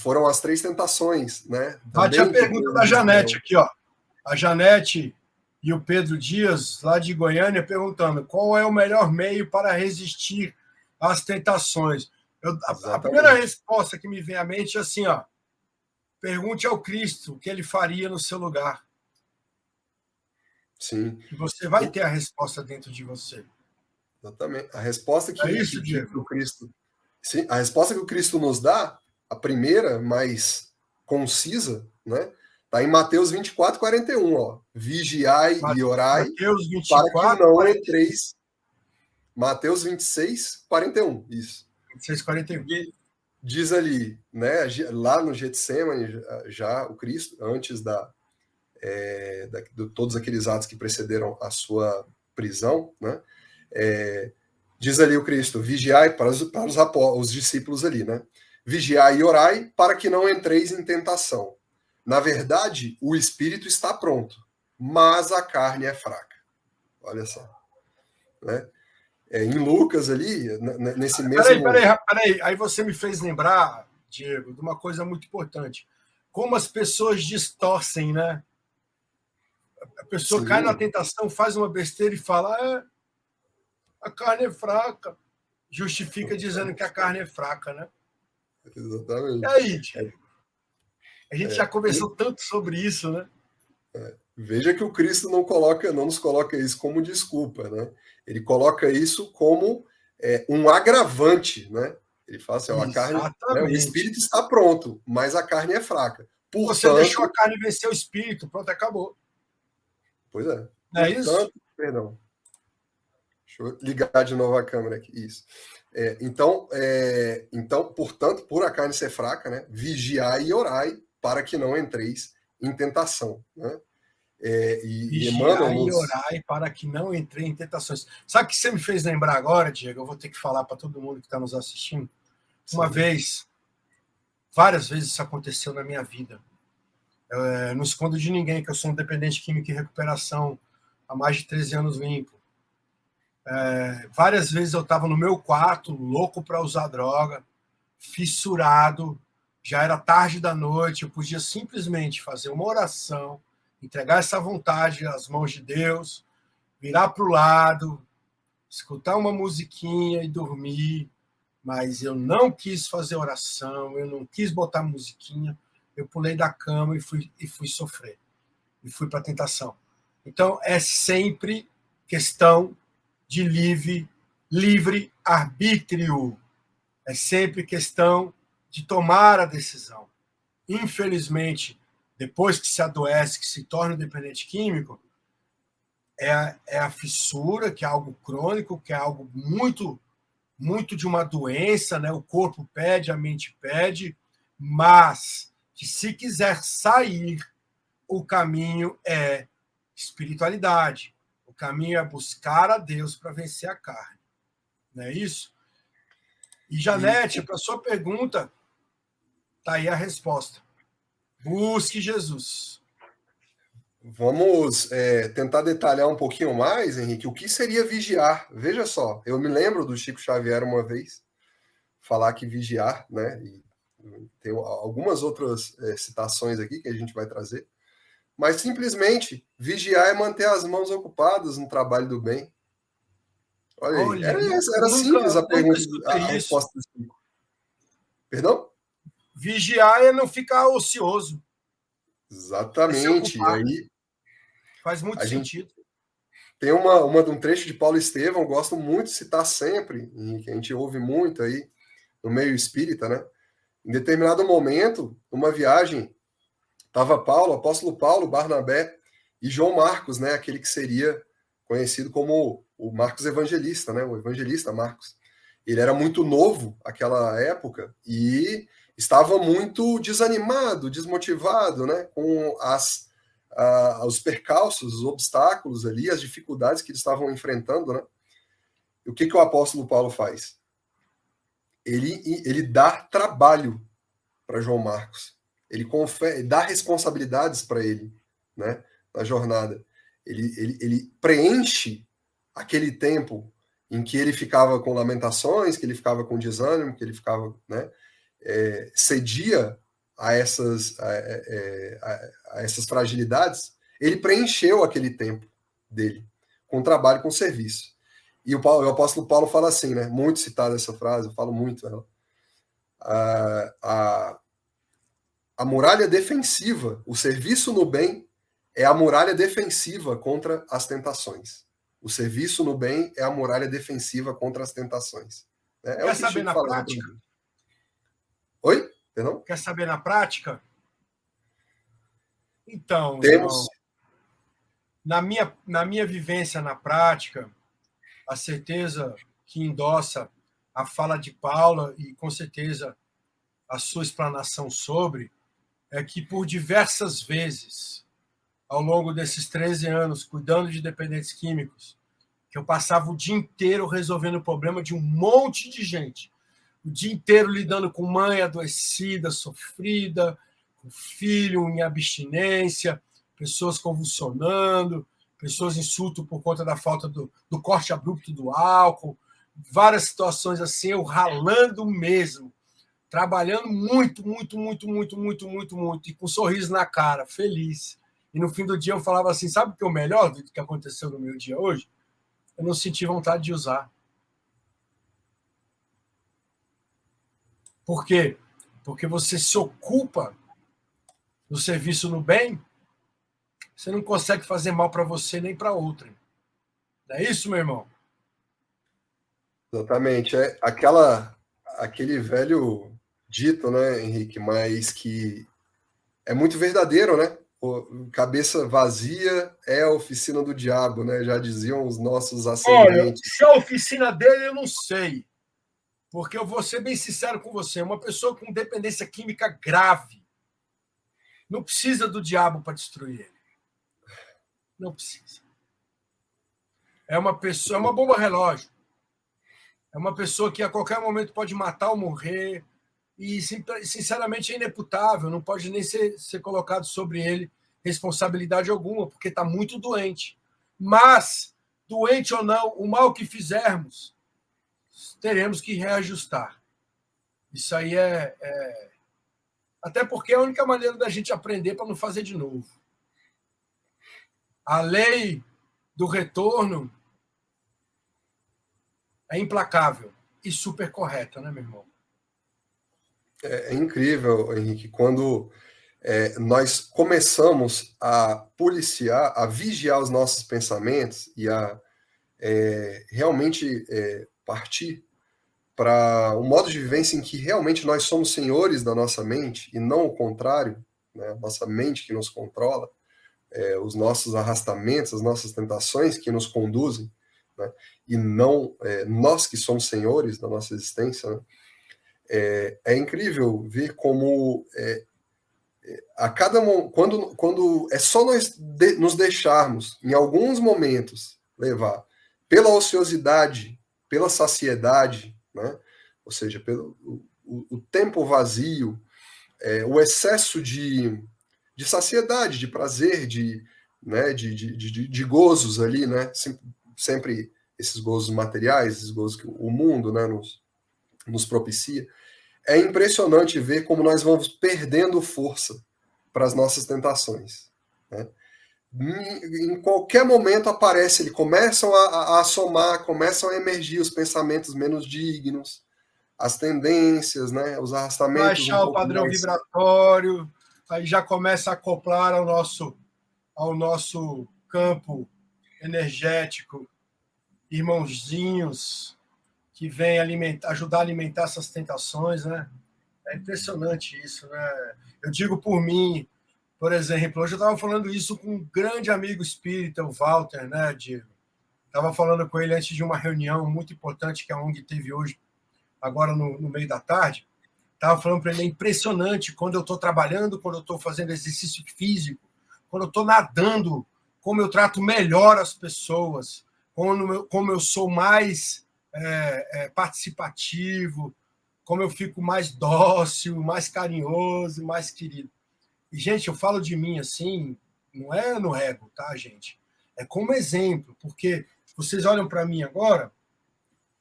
foram as três tentações, né? Bate a pergunta da Janete aqui, ó. A Janete e o Pedro Dias, lá de Goiânia, perguntando qual é o melhor meio para resistir às tentações. A primeira resposta que me vem à mente é assim, ó: pergunte ao Cristo o que ele faria no seu lugar. Sim. E você vai ter a resposta dentro de você. Exatamente. A resposta que o Cristo, sim, a resposta que o Cristo nos dá, a primeira, mais concisa, né? Está em Mateus 24, 41, ó. Vigiai e orai Mateus 24, para que não entreis. Mateus 26, 41, isso. 26, 41. Diz ali, né? Lá no Getsemane, já o Cristo, antes de todos aqueles atos que precederam a sua prisão, né? Diz ali o Cristo: vigiai para os discípulos ali, né? Vigiai e orai para que não entreis em tentação. Na verdade, o espírito está pronto, mas a carne é fraca. Olha só. Né? Em Lucas ali, nesse mesmo... Peraí. Aí você me fez lembrar, Diego, de uma coisa muito importante. Como as pessoas distorcem, né? A pessoa cai na tentação, faz uma besteira e fala a carne é fraca. Justifica dizendo que a carne é fraca, né? Exatamente. E aí, Diego? A gente já conversou tanto sobre isso, né? Veja que o Cristo não nos coloca isso como desculpa, né? Ele coloca isso como um agravante, né? Ele fala assim, a carne, né, o espírito está pronto, mas a carne é fraca. Portanto, você deixou a carne vencer o espírito, pronto, acabou. Pois é. Não é isso? Perdão. Deixa eu ligar de novo a câmera aqui. Isso. Então, portanto, por a carne ser fraca, né, vigiai e orai para que não entreis em tentação, né? Vigiai e orai para que não entrei em tentações. Sabe o que você me fez lembrar agora, Diego? Eu vou ter que falar para todo mundo que está nos assistindo. Uma vez, várias vezes isso aconteceu na minha vida. Eu não escondo de ninguém que eu sou um dependente químico em recuperação há mais de 13 anos limpo. Várias vezes eu estava no meu quarto, louco para usar droga, fissurado, já era tarde da noite, eu podia simplesmente fazer uma oração, entregar essa vontade às mãos de Deus, virar para o lado, escutar uma musiquinha e dormir, mas eu não quis fazer oração, eu não quis botar musiquinha, eu pulei da cama e fui sofrer, e fui para a tentação. Então, é sempre questão de livre arbítrio, é sempre questão de tomar a decisão. Infelizmente, depois que se adoece, que se torna dependente químico, é a fissura, que é algo crônico, que é algo muito, muito de uma doença, né? O corpo pede, a mente pede, mas que se quiser sair, o caminho é espiritualidade. O caminho é buscar a Deus para vencer a carne. Não é isso? E, Janete, para a sua pergunta, está aí a resposta. Busque Jesus. Vamos tentar detalhar um pouquinho mais, Henrique, o que seria vigiar. Veja só, eu me lembro do Chico Xavier uma vez falar que vigiar, né? E tem algumas outras citações aqui que a gente vai trazer, mas simplesmente vigiar é manter as mãos ocupadas no trabalho do bem. Olha aí, era simples a pergunta, a resposta do Chico. Perdão? Vigiar é não ficar ocioso. Exatamente. E aí faz muito sentido. Tem um trecho de Paulo Estevão, gosto muito de citar sempre, e que a gente ouve muito aí no meio espírita, né? Em determinado momento, numa viagem, estava Paulo, apóstolo Paulo, Barnabé e João Marcos, né? Aquele que seria conhecido como o Marcos Evangelista, né? O evangelista Marcos. Ele era muito novo naquela época e estava muito desanimado, desmotivado, né? Com os percalços, os obstáculos ali, as dificuldades que eles estavam enfrentando, né? E o que o apóstolo Paulo faz? Ele dá trabalho para João Marcos. Ele dá responsabilidades para ele, né? Na jornada. Ele preenche aquele tempo em que ele ficava com lamentações, que ele ficava com desânimo, que ele ficava, né? Cedia a essas fragilidades, ele preencheu aquele tempo dele com trabalho, com serviço. E o apóstolo Paulo fala assim, né? Muito citada essa frase, eu falo muito ela. A muralha defensiva, o serviço no bem é a muralha defensiva contra as tentações. O serviço no bem é a muralha defensiva contra as tentações. Quer saber na prática? Oi? Perdão? Quer saber na prática? Então, temos. Irmão, na minha vivência na prática, a certeza que endossa a fala de Paula e, com certeza, a sua explanação sobre, é que por diversas vezes, ao longo desses 13 anos, cuidando de dependentes químicos, que eu passava o dia inteiro resolvendo o problema de um monte de gente, o dia inteiro lidando com mãe adoecida, sofrida, com filho em abstinência, pessoas convulsionando, pessoas em surto por conta da falta do corte abrupto do álcool, várias situações assim, eu ralando mesmo, trabalhando muito, muito, muito, muito, muito, muito, muito, e com um sorriso na cara, feliz. E no fim do dia eu falava assim, sabe o que é o melhor do que aconteceu no meu dia hoje? Eu não senti vontade de usar. Por quê? Porque você se ocupa no serviço no bem, você não consegue fazer mal para você nem para outra. Não é isso, meu irmão? Exatamente. É aquele velho dito, né, Henrique, mas que é muito verdadeiro, né? Cabeça vazia é a oficina do diabo, né? Já diziam os nossos Olha, ascendentes. se a oficina dele, eu não sei. Porque eu vou ser bem sincero com você, uma pessoa com dependência química grave não precisa do diabo para destruir ele. Não precisa. É uma pessoa, é uma bomba relógio. É uma pessoa que a qualquer momento pode matar ou morrer. E, sinceramente, é ineputável. Não pode nem ser colocado sobre ele responsabilidade alguma, porque está muito doente. Mas, doente ou não, o mal que fizermos, teremos que reajustar. Isso aí até porque é a única maneira da gente aprender para não fazer de novo. A lei do retorno é implacável e super correta, né, meu irmão? É incrível, Henrique, quando nós começamos a policiar, a vigiar os nossos pensamentos e a realmente partir para um modo de vivência em que realmente nós somos senhores da nossa mente e não o contrário, né? Nossa mente que nos controla, os nossos arrastamentos, as nossas tentações que nos conduzem, né? E não nós que somos senhores da nossa existência, né? É incrível ver como a cada quando é só nós nos deixarmos em alguns momentos levar pela ociosidade, pela saciedade, né? Ou seja, pelo o tempo vazio, o excesso de saciedade, de prazer, né, de gozos ali, né? Sempre esses gozos materiais, esses gozos que o mundo, né, nos propicia. É impressionante ver como nós vamos perdendo força para as nossas tentações, né? Em qualquer momento aparece, eles começam a assomar, começam a emergir os pensamentos menos dignos, as tendências, né, os arrastamentos um Baixar o pouco padrão mais... vibratório, aí já começa a acoplar ao nosso campo energético, irmãozinhos que vêm ajudar a alimentar essas tentações, né? É impressionante isso, né? Eu digo por mim, por exemplo, hoje eu estava falando isso com um grande amigo espírita, o Walter, né, Diego? Estava falando com ele antes de uma reunião muito importante que a ONG teve hoje, agora no meio da tarde. Estava falando para ele, é impressionante quando eu estou trabalhando, quando eu estou fazendo exercício físico, quando eu estou nadando, como eu trato melhor as pessoas, como eu sou mais participativo, como eu fico mais dócil, mais carinhoso, mais querido. E, gente, eu falo de mim assim, não é no ego, tá, gente? É como exemplo, porque vocês olham para mim agora,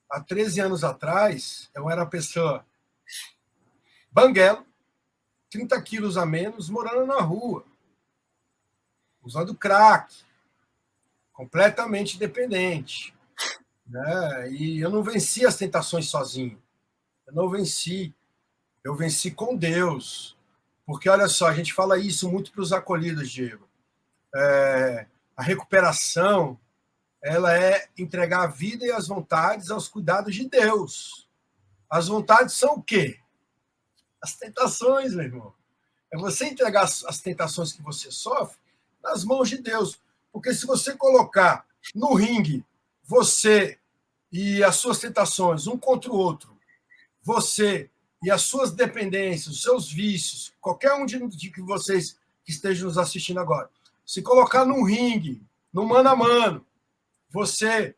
há 13 anos atrás, eu era uma pessoa banguelo, 30 quilos a menos, morando na rua, usando crack, completamente dependente, né? E eu não venci as tentações sozinho. Eu não venci. Eu venci com Deus. Porque, olha só, a gente fala isso muito para os acolhidos, Diego. A recuperação, ela é entregar a vida e as vontades aos cuidados de Deus. As vontades são o quê? As tentações, meu irmão. É você entregar as tentações que você sofre nas mãos de Deus. Porque se você colocar no ringue você e as suas tentações um contra o outro, você e as suas dependências, os seus vícios, qualquer um de vocês que estejam nos assistindo agora, se colocar num ringue, no mano a mano, você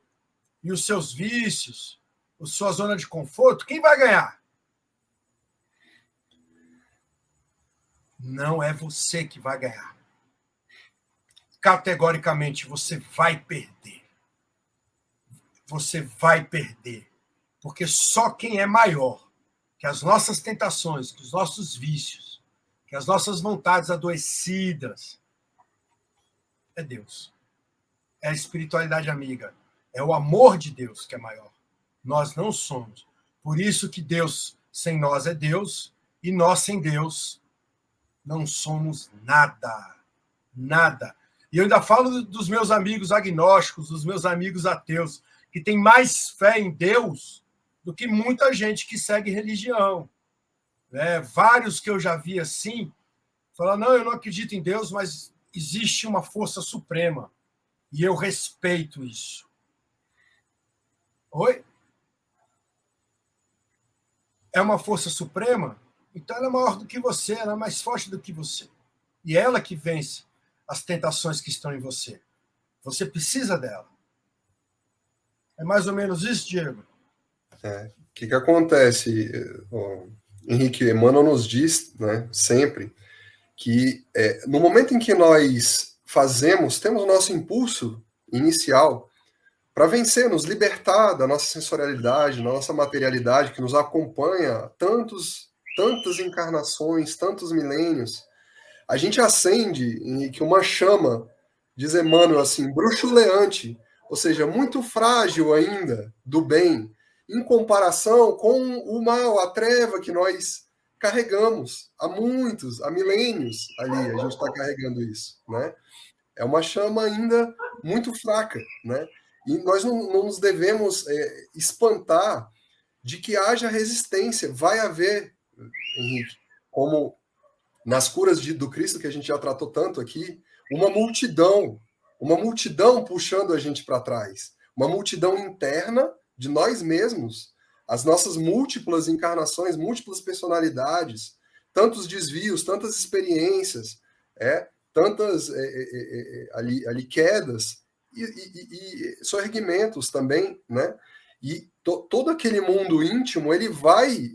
e os seus vícios, a sua zona de conforto, quem vai ganhar? Não é você que vai ganhar. categoricamente, você vai perder. Você vai perder. Porque só quem é maior que as nossas tentações, que os nossos vícios, que as nossas vontades adoecidas, é Deus. É a espiritualidade amiga. É o amor de Deus que é maior. Nós não somos. Por isso que Deus sem nós é Deus e nós sem Deus não somos nada. Nada. E eu ainda falo dos meus amigos agnósticos, dos meus amigos ateus, que têm mais fé em Deus do que muita gente que segue religião. Vários que eu já vi assim, falam, não, eu não acredito em Deus, mas existe uma força suprema. E eu respeito isso. Oi? É uma força suprema? Então ela é maior do que você, ela é mais forte do que você. E é ela que vence as tentações que estão em você. Você precisa dela. É mais ou menos isso, Diego? O que acontece, Henrique? Emmanuel nos diz, né, sempre, que no momento em que nós temos o nosso impulso inicial para vencer, nos libertar da nossa sensorialidade, da nossa materialidade que nos acompanha tantas encarnações, tantos milênios, a gente acende que uma chama, diz Emmanuel assim, bruxuleante, ou seja, muito frágil ainda do bem, em comparação com o mal, a treva que nós carregamos há milênios ali, a gente está carregando isso, né? É uma chama ainda muito fraca, né? E nós não nos devemos espantar de que haja resistência. Vai haver, Henrique, como nas curas do Cristo, que a gente já tratou tanto aqui, uma multidão puxando a gente para trás. Uma multidão interna de nós mesmos, as nossas múltiplas encarnações, múltiplas personalidades, tantos desvios, tantas experiências, tantas ali quedas e sorrigimentos também, né? E todo aquele mundo íntimo, ele vai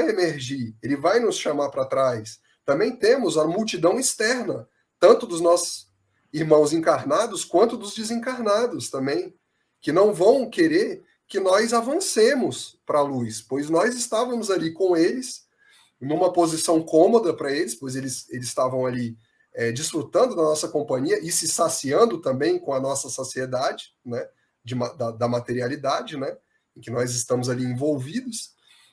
emergir, ele vai nos chamar para trás. Também temos a multidão externa, tanto dos nossos irmãos encarnados quanto dos desencarnados também, que não vão querer que nós avancemos para a luz, pois nós estávamos ali com eles, numa posição cômoda para eles, pois eles estavam ali desfrutando da nossa companhia e se saciando também com a nossa saciedade, né, da materialidade, né, em que nós estamos ali envolvidos.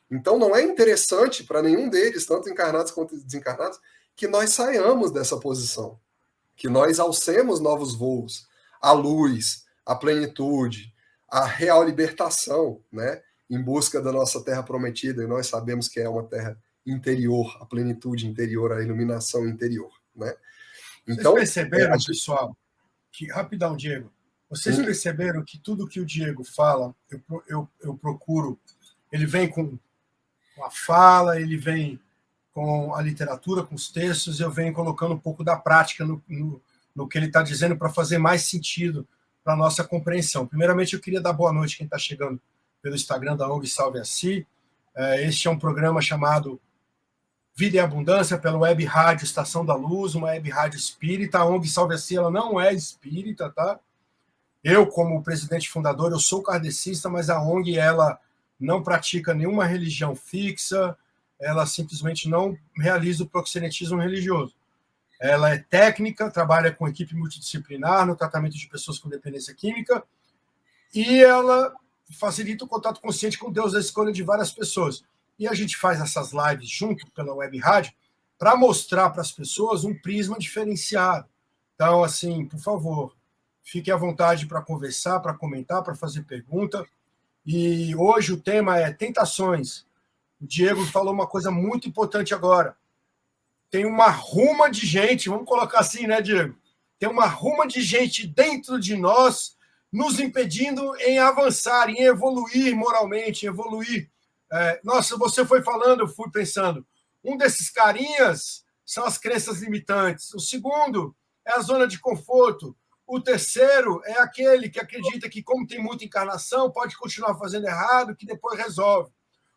Então não é interessante para nenhum deles, tanto encarnados quanto desencarnados, que nós saiamos dessa posição, que nós alcemos novos voos, a luz, a plenitude, a real libertação, né, em busca da nossa terra prometida, e nós sabemos que é uma terra interior, a plenitude interior, a iluminação interior, né? Então, vocês perceberam, pessoal, que, rapidão, Diego, vocês perceberam que tudo que o Diego fala, eu procuro, ele vem com a fala, ele vem com a literatura, com os textos, eu venho colocando um pouco da prática no que ele está dizendo para fazer mais sentido para a nossa compreensão. Primeiramente, eu queria dar boa noite a quem está chegando pelo Instagram da ONG Salve a Si. Este é um programa chamado Vida e Abundância, pela Web Rádio Estação da Luz, uma web rádio espírita. A ONG Salve a Si, ela não é espírita, tá? Eu, como presidente fundador, eu sou kardecista, mas a ONG, ela não pratica nenhuma religião fixa, ela simplesmente não realiza o proxenetismo religioso. Ela é técnica, trabalha com equipe multidisciplinar no tratamento de pessoas com dependência química e ela facilita o contato consciente com Deus da escolha de várias pessoas. E a gente faz essas lives junto pela web rádio para mostrar para as pessoas um prisma diferenciado. Então, assim, por favor, fique à vontade para conversar, para comentar, para fazer pergunta. E hoje o tema é tentações. O Diego falou uma coisa muito importante agora. Tem uma ruma de gente, vamos colocar assim, né, Diego? Tem uma ruma de gente dentro de nós nos impedindo em avançar, em evoluir moralmente, em evoluir. Nossa, você foi falando, eu fui pensando. Um desses carinhas são as crenças limitantes. O segundo é a zona de conforto. O terceiro é aquele que acredita que, como tem muita encarnação, pode continuar fazendo errado, que depois resolve.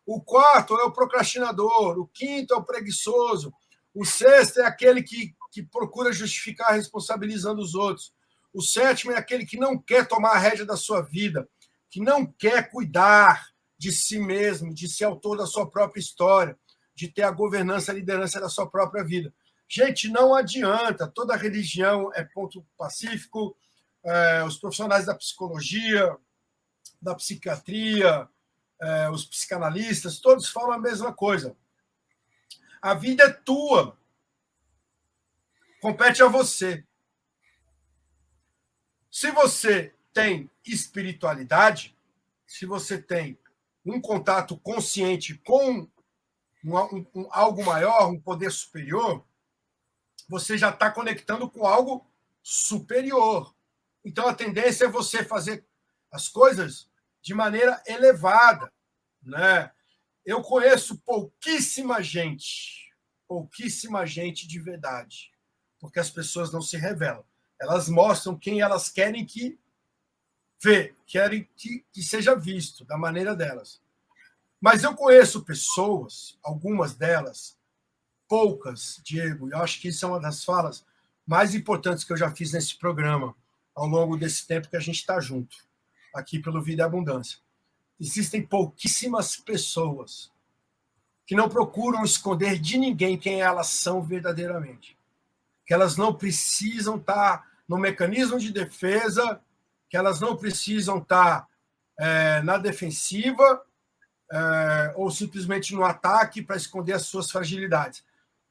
O quarto é o procrastinador. O quinto é o preguiçoso. O sexto é aquele que que procura justificar responsabilizando os outros. O 7º é aquele que não quer tomar a rédea da sua vida, que não quer cuidar de si mesmo, de ser autor da sua própria história, de ter a governança, a liderança da sua própria vida. Gente, não adianta. Toda religião é ponto pacífico, os profissionais da psicologia, da psiquiatria, os psicanalistas, todos falam a mesma coisa. A vida é tua. Compete a você. Se você tem espiritualidade, se você tem um contato consciente com algo maior, um poder superior, você já está conectando com algo superior. Então, a tendência é você fazer as coisas de maneira elevada, né? Eu conheço pouquíssima gente de verdade, porque as pessoas não se revelam. Elas mostram quem elas querem que querem que seja visto, da maneira delas. Mas eu conheço pessoas, algumas delas, poucas, Diego, eu acho que isso é uma das falas mais importantes que eu já fiz nesse programa, ao longo desse tempo que a gente está junto, aqui pelo Vida e Abundância. Existem pouquíssimas pessoas que não procuram esconder de ninguém quem elas são verdadeiramente. Que elas não precisam estar no mecanismo de defesa, que elas não precisam estar na defensiva ou simplesmente no ataque para esconder as suas fragilidades,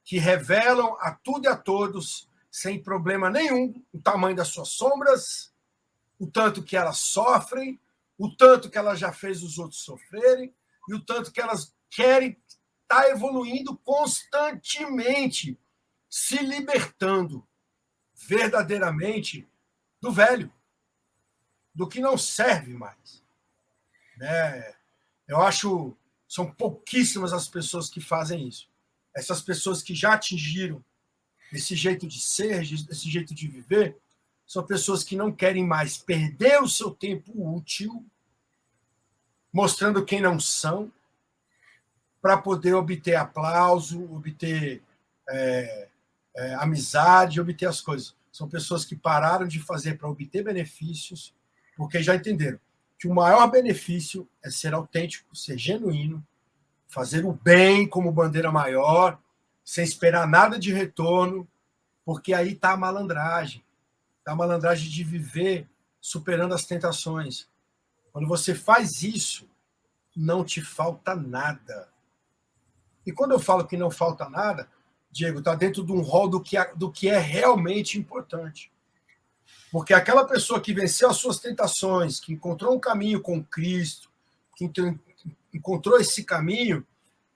que revelam a tudo e a todos, sem problema nenhum, o tamanho das suas sombras, o tanto que elas sofrem, o tanto que elas já fez os outros sofrerem e o tanto que elas querem estar evoluindo constantemente, se libertando verdadeiramente do velho, do que não serve mais. Eu acho são pouquíssimas as pessoas que fazem isso. Essas pessoas que já atingiram esse jeito de ser, esse jeito de viver, são pessoas que não querem mais perder o seu tempo útil mostrando quem não são, para poder obter aplauso, obter amizade, obter as coisas. São pessoas que pararam de fazer para obter benefícios, porque já entenderam que o maior benefício é ser autêntico, ser genuíno, fazer o bem como bandeira maior, sem esperar nada de retorno, porque aí está a malandragem. Está a malandragem de viver superando as tentações. Quando você faz isso, não te falta nada. E quando eu falo que não falta nada, Diego, está dentro de um rol do que é realmente importante. Porque aquela pessoa que venceu as suas tentações, que encontrou um caminho com Cristo, que encontrou esse caminho,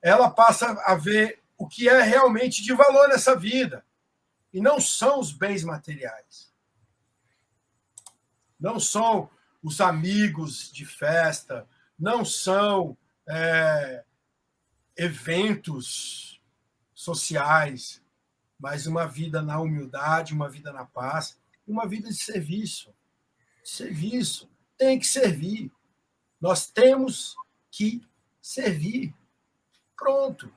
ela passa a ver o que é realmente de valor nessa vida. E não são os bens materiais. Não são os amigos de festa, não são eventos sociais, mas uma vida na humildade, uma vida na paz, uma vida de serviço. Serviço. Tem que servir. Nós temos que servir. Pronto.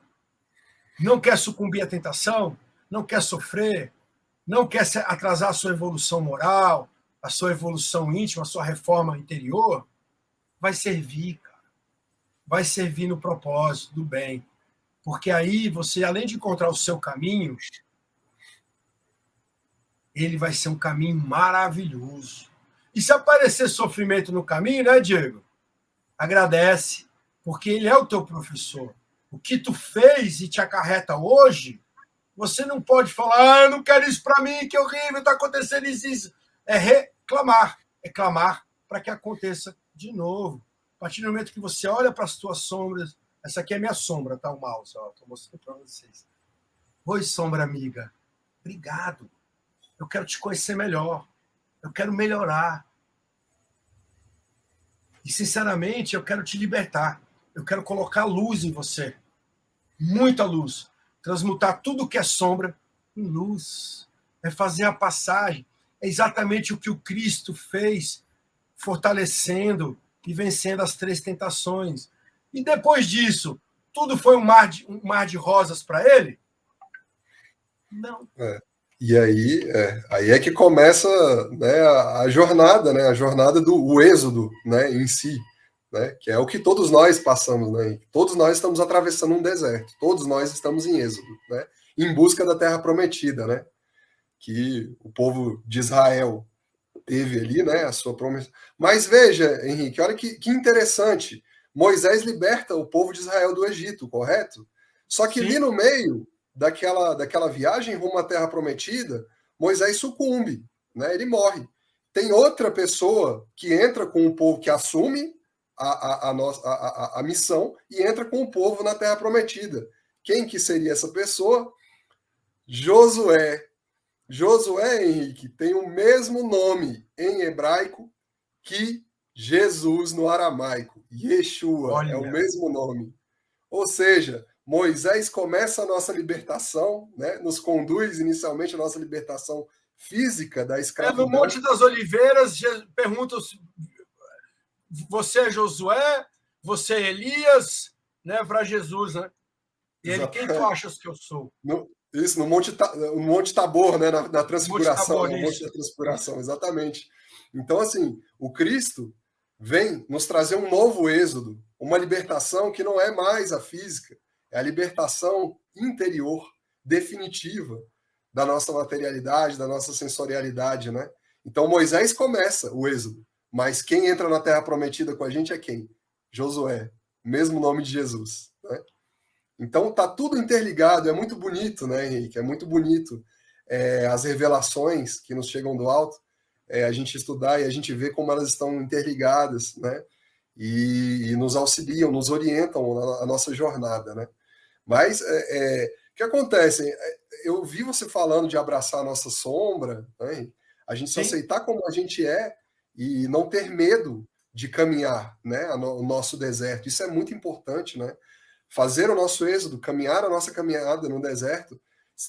Não quer sucumbir à tentação? Não quer sofrer? Não quer atrasar a sua evolução moral, a sua evolução íntima, a sua reforma interior? Vai servir, cara. Vai servir no propósito do bem. Porque aí você, além de encontrar o seu caminho, ele vai ser um caminho maravilhoso. E se aparecer sofrimento no caminho, né, Diego? Agradece, porque ele é o teu professor. O que tu fez e te acarreta hoje, você não pode falar, eu não quero isso para mim, que horrível, está acontecendo isso. É reclamar, é clamar para que aconteça de novo. A partir do momento que você olha para as tuas sombras, essa aqui é minha sombra, tá? O mouse, estou mostrando para vocês. Oi, sombra amiga. Obrigado. Eu quero te conhecer melhor. Eu quero melhorar. E, sinceramente, eu quero te libertar. Eu quero colocar luz em você. Muita luz. Transmutar tudo que é sombra em luz. É fazer a passagem. É exatamente o que o Cristo fez, fortalecendo e vencendo as 3 tentações. E depois disso, tudo foi um mar de rosas para ele? Não. E aí é que começa, né, a jornada, né, a jornada do êxodo, né, em si, né, que é o que todos nós passamos, né, todos nós estamos atravessando um deserto, todos nós estamos em êxodo, né, em busca da terra prometida, né, que o povo de Israel teve ali, né, a sua promessa. Mas veja, Henrique, olha que interessante, Moisés liberta o povo de Israel do Egito, correto? Só que ali no meio daquela viagem rumo à Terra Prometida, Moisés sucumbe, né? Ele morre. Tem outra pessoa que entra com o povo, que assume a missão e entra com o povo na Terra Prometida. Quem que seria essa pessoa? Josué. Josué, Henrique, tem o mesmo nome em hebraico que Jesus no aramaico. Yeshua é o mesmo nome. Ou seja, Moisés começa a nossa libertação, né? Nos conduz inicialmente a nossa libertação física da escravidão. No Monte das Oliveiras, perguntam: você é Josué? Você é Elias? Né? Para Jesus, né? E ele, quem tu achas que eu sou? Isso, no Monte Tabor, né? Na Transfiguração, no Monte da Transfiguração, exatamente. Então, assim, o Cristo vem nos trazer um novo êxodo, uma libertação que não é mais a física, é a libertação interior, definitiva, da nossa materialidade, da nossa sensorialidade, né? Então, Moisés começa o êxodo, mas quem entra na Terra Prometida com a gente é quem? Josué, mesmo nome de Jesus, né? Então, tá tudo interligado, é muito bonito, né, Henrique? É muito bonito as revelações que nos chegam do alto, a gente estudar e a gente vê como elas estão interligadas, né? E nos auxiliam, nos orientam a nossa jornada, né? Mas o que acontece? Eu vi você falando de abraçar a nossa sombra, né? A gente se aceitar como a gente é e não ter medo de caminhar, né? O nosso deserto. Isso é muito importante, né? Fazer o nosso êxodo, caminhar a nossa caminhada no deserto,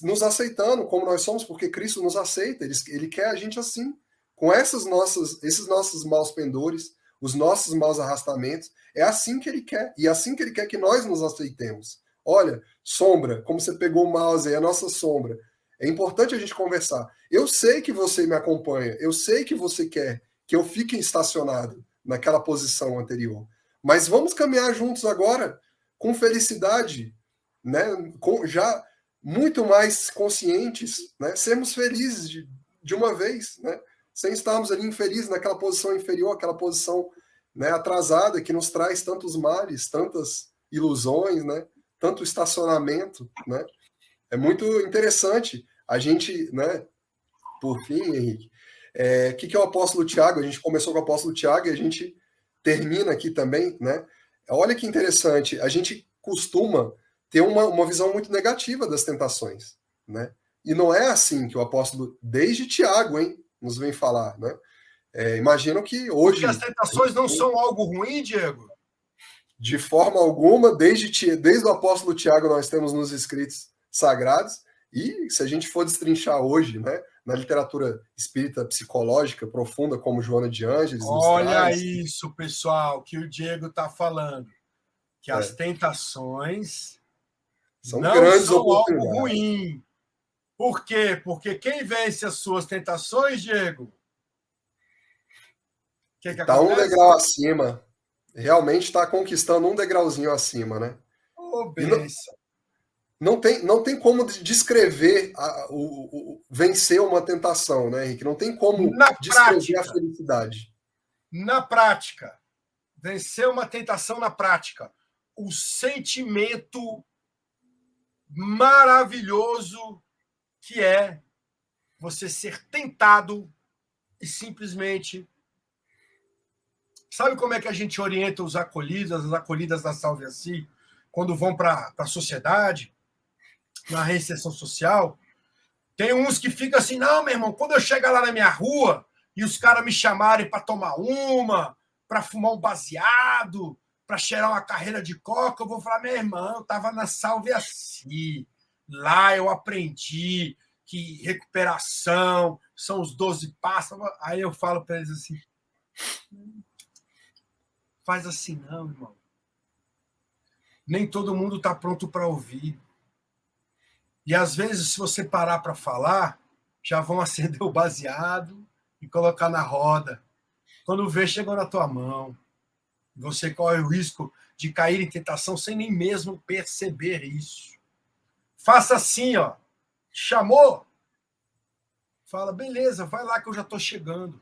nos aceitando como nós somos, porque Cristo nos aceita, ele quer a gente assim, com esses nossos maus pendores, os nossos maus arrastamentos, é assim que ele quer, e é assim que ele quer que nós nos aceitemos. Olha, sombra, como você pegou o mouse aí, a nossa sombra, é importante a gente conversar. Eu sei que você me acompanha, eu sei que você quer que eu fique estacionado naquela posição anterior, mas vamos caminhar juntos agora, com felicidade, né? Já muito mais conscientes, né? Sermos felizes de uma vez, né? Sem estarmos ali infelizes naquela posição inferior, aquela posição, né, atrasada que nos traz tantos males, tantas ilusões, né? Tanto estacionamento, né? É muito interessante a gente, né? Por fim, Henrique, que é o apóstolo Tiago? A gente começou com o apóstolo Tiago e a gente termina aqui também, né? Olha que interessante, a gente costuma ter uma visão muito negativa das tentações, né? E não é assim que o apóstolo, desde Tiago, nos vem falar, né? Imagino que hoje... Porque as tentações não são algo ruim, Diego? De forma alguma, desde o apóstolo Tiago nós temos nos escritos sagrados, e se a gente for destrinchar hoje, né, na literatura espírita psicológica profunda, como Joana de Ângeles... Olha isso, pessoal, que o Diego está falando. Que as tentações são não grandes são oportunidades. algo ruim. Por quê? Porque quem vence as suas tentações, Diego? Que está um degrau acima. Realmente está conquistando um degrauzinho acima, né? Oh, não tem como descrever vencer uma tentação, né, Henrique? Não tem como descrever a felicidade. Na prática, vencer uma tentação na prática. O sentimento maravilhoso que é você ser tentado e simplesmente... Sabe como é que a gente orienta as acolhidas da Salve Assim, quando vão para a sociedade, na reinserção social? Tem uns que ficam assim, não, meu irmão, quando eu chegar lá na minha rua e os caras me chamarem para tomar uma, para fumar um baseado, para cheirar uma carreira de coca, eu vou falar, meu irmão, eu estava na Salve Assim. Lá eu aprendi que recuperação são os 12 passos. Aí eu falo para eles assim, faz assim não, irmão. Nem todo mundo está pronto para ouvir. E às vezes, se você parar para falar, já vão acender o baseado e colocar na roda. Quando vê, chegou na tua mão. Você corre o risco de cair em tentação sem nem mesmo perceber isso. Faça assim, ó. Chamou? Fala, beleza, vai lá que eu já estou chegando.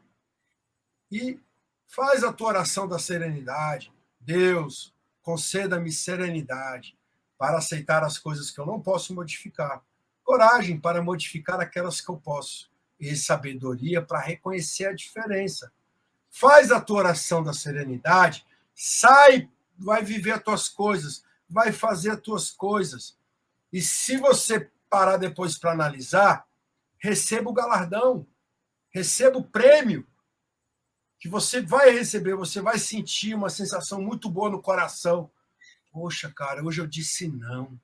E faz a tua oração da serenidade. Deus, conceda-me serenidade para aceitar as coisas que eu não posso modificar. Coragem para modificar aquelas que eu posso. E sabedoria para reconhecer a diferença. Faz a tua oração da serenidade, sai, vai viver as tuas coisas, vai fazer as tuas coisas. E se você parar depois para analisar, receba o galardão, receba o prêmio que você vai receber, você vai sentir uma sensação muito boa no coração. Poxa, cara, hoje eu disse não.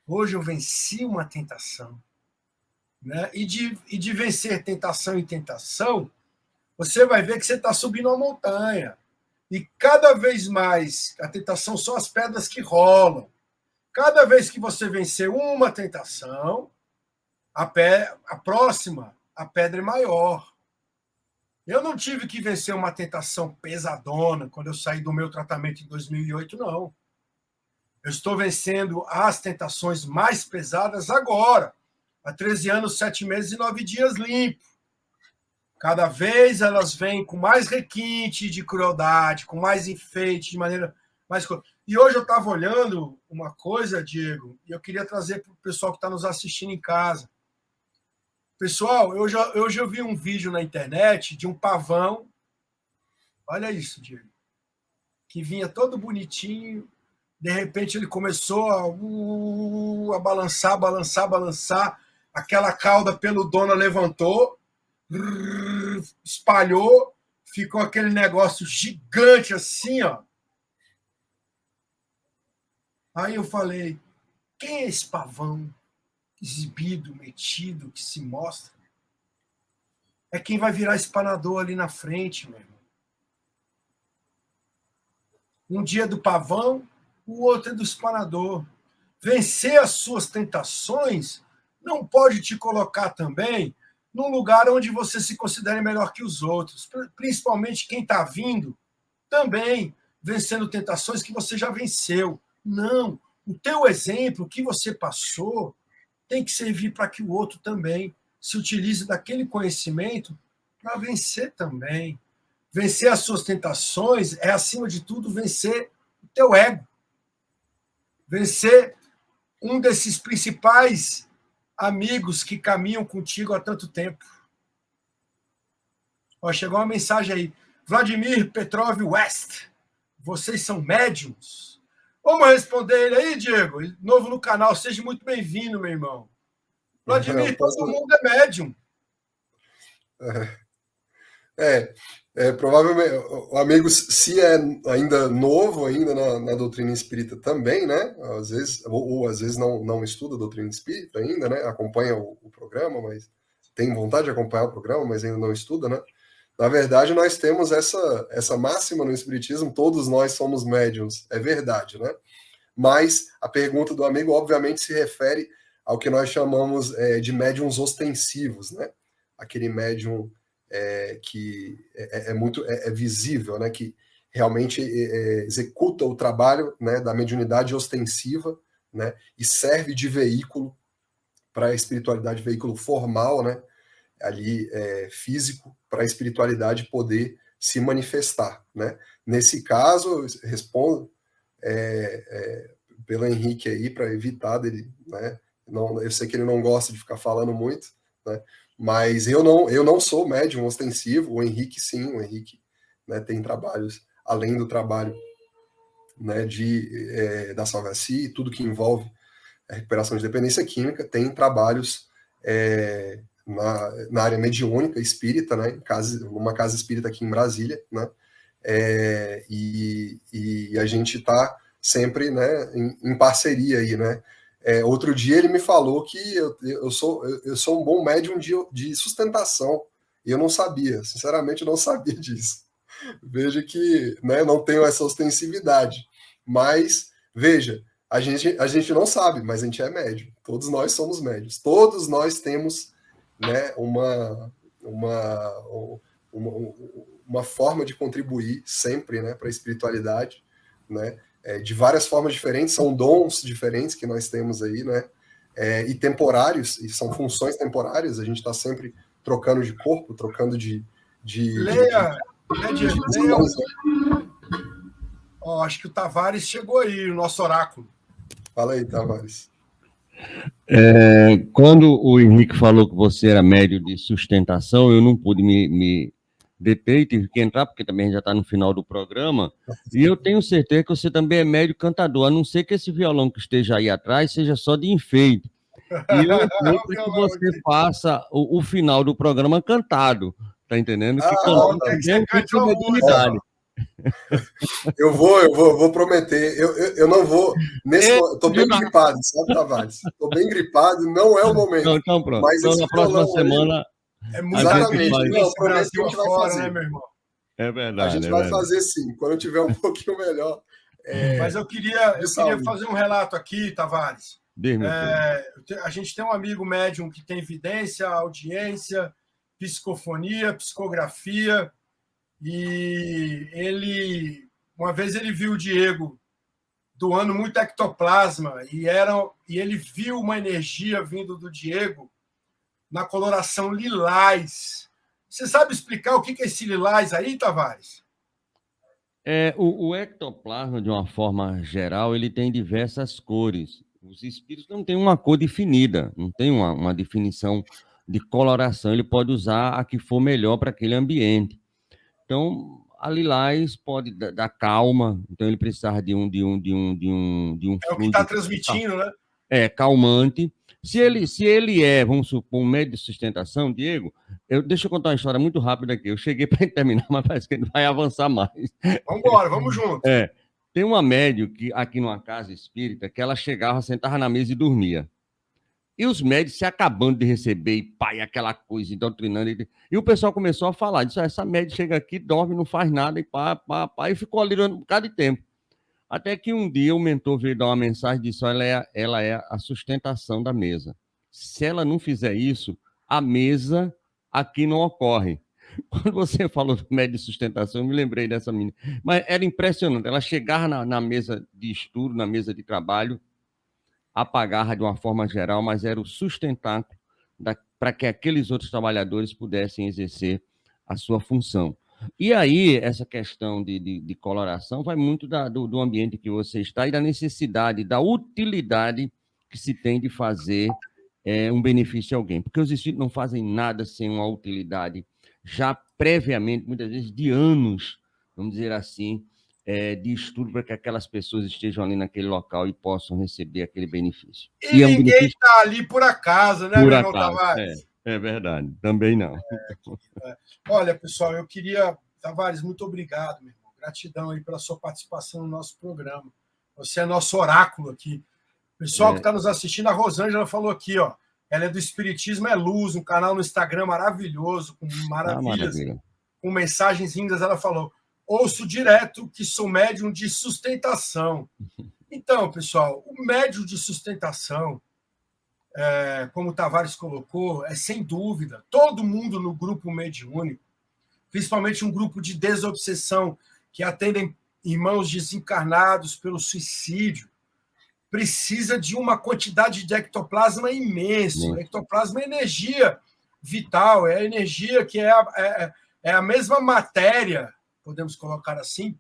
Hoje eu venci uma tentação. Né? E de vencer tentação em tentação, você vai ver que você está subindo uma montanha. E cada vez mais, a tentação são as pedras que rolam. Cada vez que você vencer uma tentação, a próxima, a pedra é maior. Eu não tive que vencer uma tentação pesadona quando eu saí do meu tratamento em 2008, não. Eu estou vencendo as tentações mais pesadas agora, há 13 anos, 7 meses e 9 dias limpo. Cada vez elas vêm com mais requinte de crueldade, com mais enfeite, de maneira mais... E hoje eu estava olhando uma coisa, Diego, e eu queria trazer para o pessoal que está nos assistindo em casa. Pessoal, hoje eu vi um vídeo na internet de um pavão. Olha isso, Diego. Que vinha todo bonitinho. De repente ele começou a balançar, balançar, balançar. Aquela cauda peludona levantou, espalhou, ficou aquele negócio gigante assim, ó. Aí eu falei, quem é esse pavão exibido, metido, que se mostra? É quem vai virar espanador ali na frente, meu irmão. Um dia é do pavão, o outro é do espanador. Vencer as suas tentações não pode te colocar também num lugar onde você se considere melhor que os outros, principalmente quem está vindo também vencendo tentações que você já venceu. Não, o teu exemplo, o que você passou, tem que servir para que o outro também se utilize daquele conhecimento para vencer também. Vencer as suas tentações é, acima de tudo, vencer o teu ego. Vencer um desses principais amigos que caminham contigo há tanto tempo. Ó, chegou uma mensagem aí. Vladimir Petrov West, vocês são médiums? Vamos responder ele aí, Diego? Novo no canal, seja muito bem-vindo, meu irmão. Vladimir, todo mundo é médium. Provavelmente, o amigo, se é ainda novo ainda na doutrina espírita também, né? Às vezes, ou às vezes não estuda a doutrina espírita ainda, né? Acompanha o programa, mas tem vontade de acompanhar o programa, mas ainda não estuda, né? Na verdade, nós temos essa máxima no espiritismo, todos nós somos médiums, é verdade, né? Mas a pergunta do amigo, obviamente, se refere ao que nós chamamos de médiums ostensivos, né? Aquele médium que é visível, né? Que realmente executa o trabalho, né, da mediunidade ostensiva, né? E serve de veículo para a espiritualidade, veículo formal, né? Ali físico, para a espiritualidade poder se manifestar, né? Nesse caso, respondo pelo Henrique aí, para evitar dele, né? Não, eu sei que ele não gosta de ficar falando muito, né? Mas eu não sou médium ostensivo, o Henrique sim, o Henrique, né, tem trabalhos, além do trabalho, né, da Salvaci, tudo que envolve a recuperação de dependência química, tem trabalhos na área mediúnica espírita, né, numa casa espírita aqui em Brasília, né, e a gente está sempre, né, em parceria aí, né. Outro dia ele me falou que eu sou um bom médium de sustentação, e eu não sabia, sinceramente eu não sabia disso. Veja que, né, não tenho essa ostensividade, mas veja, a gente não sabe, mas a gente é médium, todos nós somos médios, todos nós temos né, uma forma de contribuir sempre, né, para a espiritualidade, né, de várias formas diferentes, são dons diferentes que nós temos aí, né, e temporários, e são funções temporárias, a gente está sempre trocando de corpo, trocando de Leia. Ó, acho que o Tavares chegou aí, o nosso oráculo. Fala aí, Tavares. Quando o Henrique falou que você era médio de sustentação, eu não pude me deter, tive que entrar, porque também já está no final do programa, e eu tenho certeza que você também é médio cantador, a não ser que esse violão que esteja aí atrás seja só de enfeite. E eu espero que você faça o final do programa cantado, tá entendendo? Que cantando também tem credibilidade. Eu vou prometer. Eu não vou. Estou bem gripado, sabe, Tavares? Estou bem gripado, não é o momento. Então pronto. Mas então, na próxima semana. É muito exatamente. Não, prometo que a gente vai fazer. Né, meu irmão? É verdade. A gente vai fazer sim, quando eu tiver um pouquinho melhor. Mas eu queria fazer um relato aqui, Tavares. A gente tem um amigo médium que tem evidência, audiência, psicofonia, psicografia. E uma vez ele viu o Diego doando muito ectoplasma e ele viu uma energia vindo do Diego na coloração lilás. Você sabe explicar o que é esse lilás aí, Tavares? O ectoplasma, de uma forma geral, ele tem diversas cores. Os espíritos não têm uma cor definida, não tem uma definição de coloração. Ele pode usar a que for melhor para aquele ambiente. Então, a lilás pode dar calma, então ele precisava de um é o que está transmitindo, né? Calmante. Se ele vamos supor, um médio de sustentação, Diego, deixa eu contar uma história muito rápida aqui. Eu cheguei para terminar, mas parece que ele vai avançar mais. Vamos embora, vamos junto. Tem uma médium aqui numa casa espírita que ela chegava, sentava na mesa e dormia. E os médicos se acabando de receber, e pai, aquela coisa, doutrinando. E o pessoal começou a falar, disse, essa médica chega aqui, dorme, não faz nada, e ficou ali durante um bocado de tempo. Até que um dia o mentor veio dar uma mensagem e disse, ela é a sustentação da mesa. Se ela não fizer isso, a mesa aqui não ocorre. Quando você falou do médio de sustentação, eu me lembrei dessa menina. Mas era impressionante, ela chegava na mesa de estudo, na mesa de trabalho, apagava de uma forma geral, mas era o sustentáculo para que aqueles outros trabalhadores pudessem exercer a sua função. E aí, essa questão de coloração vai muito do ambiente que você está e da necessidade, da utilidade que se tem de fazer um benefício a alguém. Porque os espíritos não fazem nada sem uma utilidade já previamente, muitas vezes de anos, vamos dizer assim, de estudo para que aquelas pessoas estejam ali naquele local e possam receber aquele benefício. E ninguém está ali por acaso, né, meu irmão Tavares? É verdade, também não. Olha, pessoal, eu queria... Tavares, muito obrigado, meu irmão. Gratidão aí pela sua participação no nosso programa. Você é nosso oráculo aqui. Pessoal que está nos assistindo, a Rosângela falou aqui, ó. Ela é do Espiritismo é Luz, um canal no Instagram maravilhoso, com maravilhas, com mensagens lindas. Ela falou: ouço direto que sou médium de sustentação. Então, pessoal, o médium de sustentação, como o Tavares colocou, sem dúvida, todo mundo no grupo mediúnico, principalmente um grupo de desobsessão que atendem irmãos desencarnados pelo suicídio, precisa de uma quantidade de ectoplasma imenso. Ectoplasma é energia vital, é a energia que é a mesma matéria, podemos colocar assim,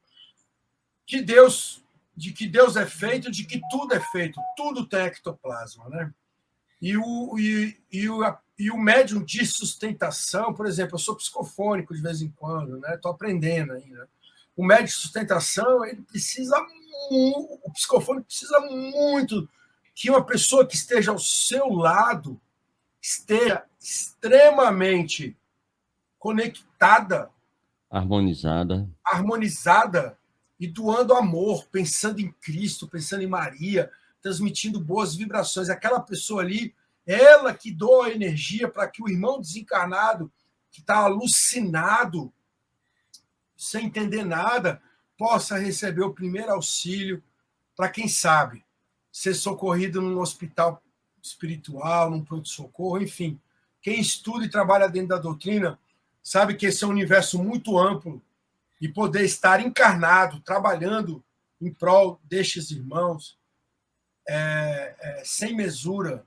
de que Deus é feito, de que tudo é feito, tudo tem ectoplasma, né? E o médium de sustentação, por exemplo, eu sou psicofônico de vez em quando, né? Estou aprendendo ainda. O médium de sustentação, ele precisa muito, o psicofônico precisa muito que uma pessoa que esteja ao seu lado esteja extremamente conectada, harmonizada e doando amor, pensando em Cristo, pensando em Maria, transmitindo boas vibrações. Aquela pessoa ali, ela que doa energia para que o irmão desencarnado, que está alucinado, sem entender nada, possa receber o primeiro auxílio para, quem sabe, ser socorrido num hospital espiritual, num pronto-socorro, enfim. Quem estuda e trabalha dentro da doutrina sabe que esse é um universo muito amplo e poder estar encarnado, trabalhando em prol destes irmãos, sem mesura,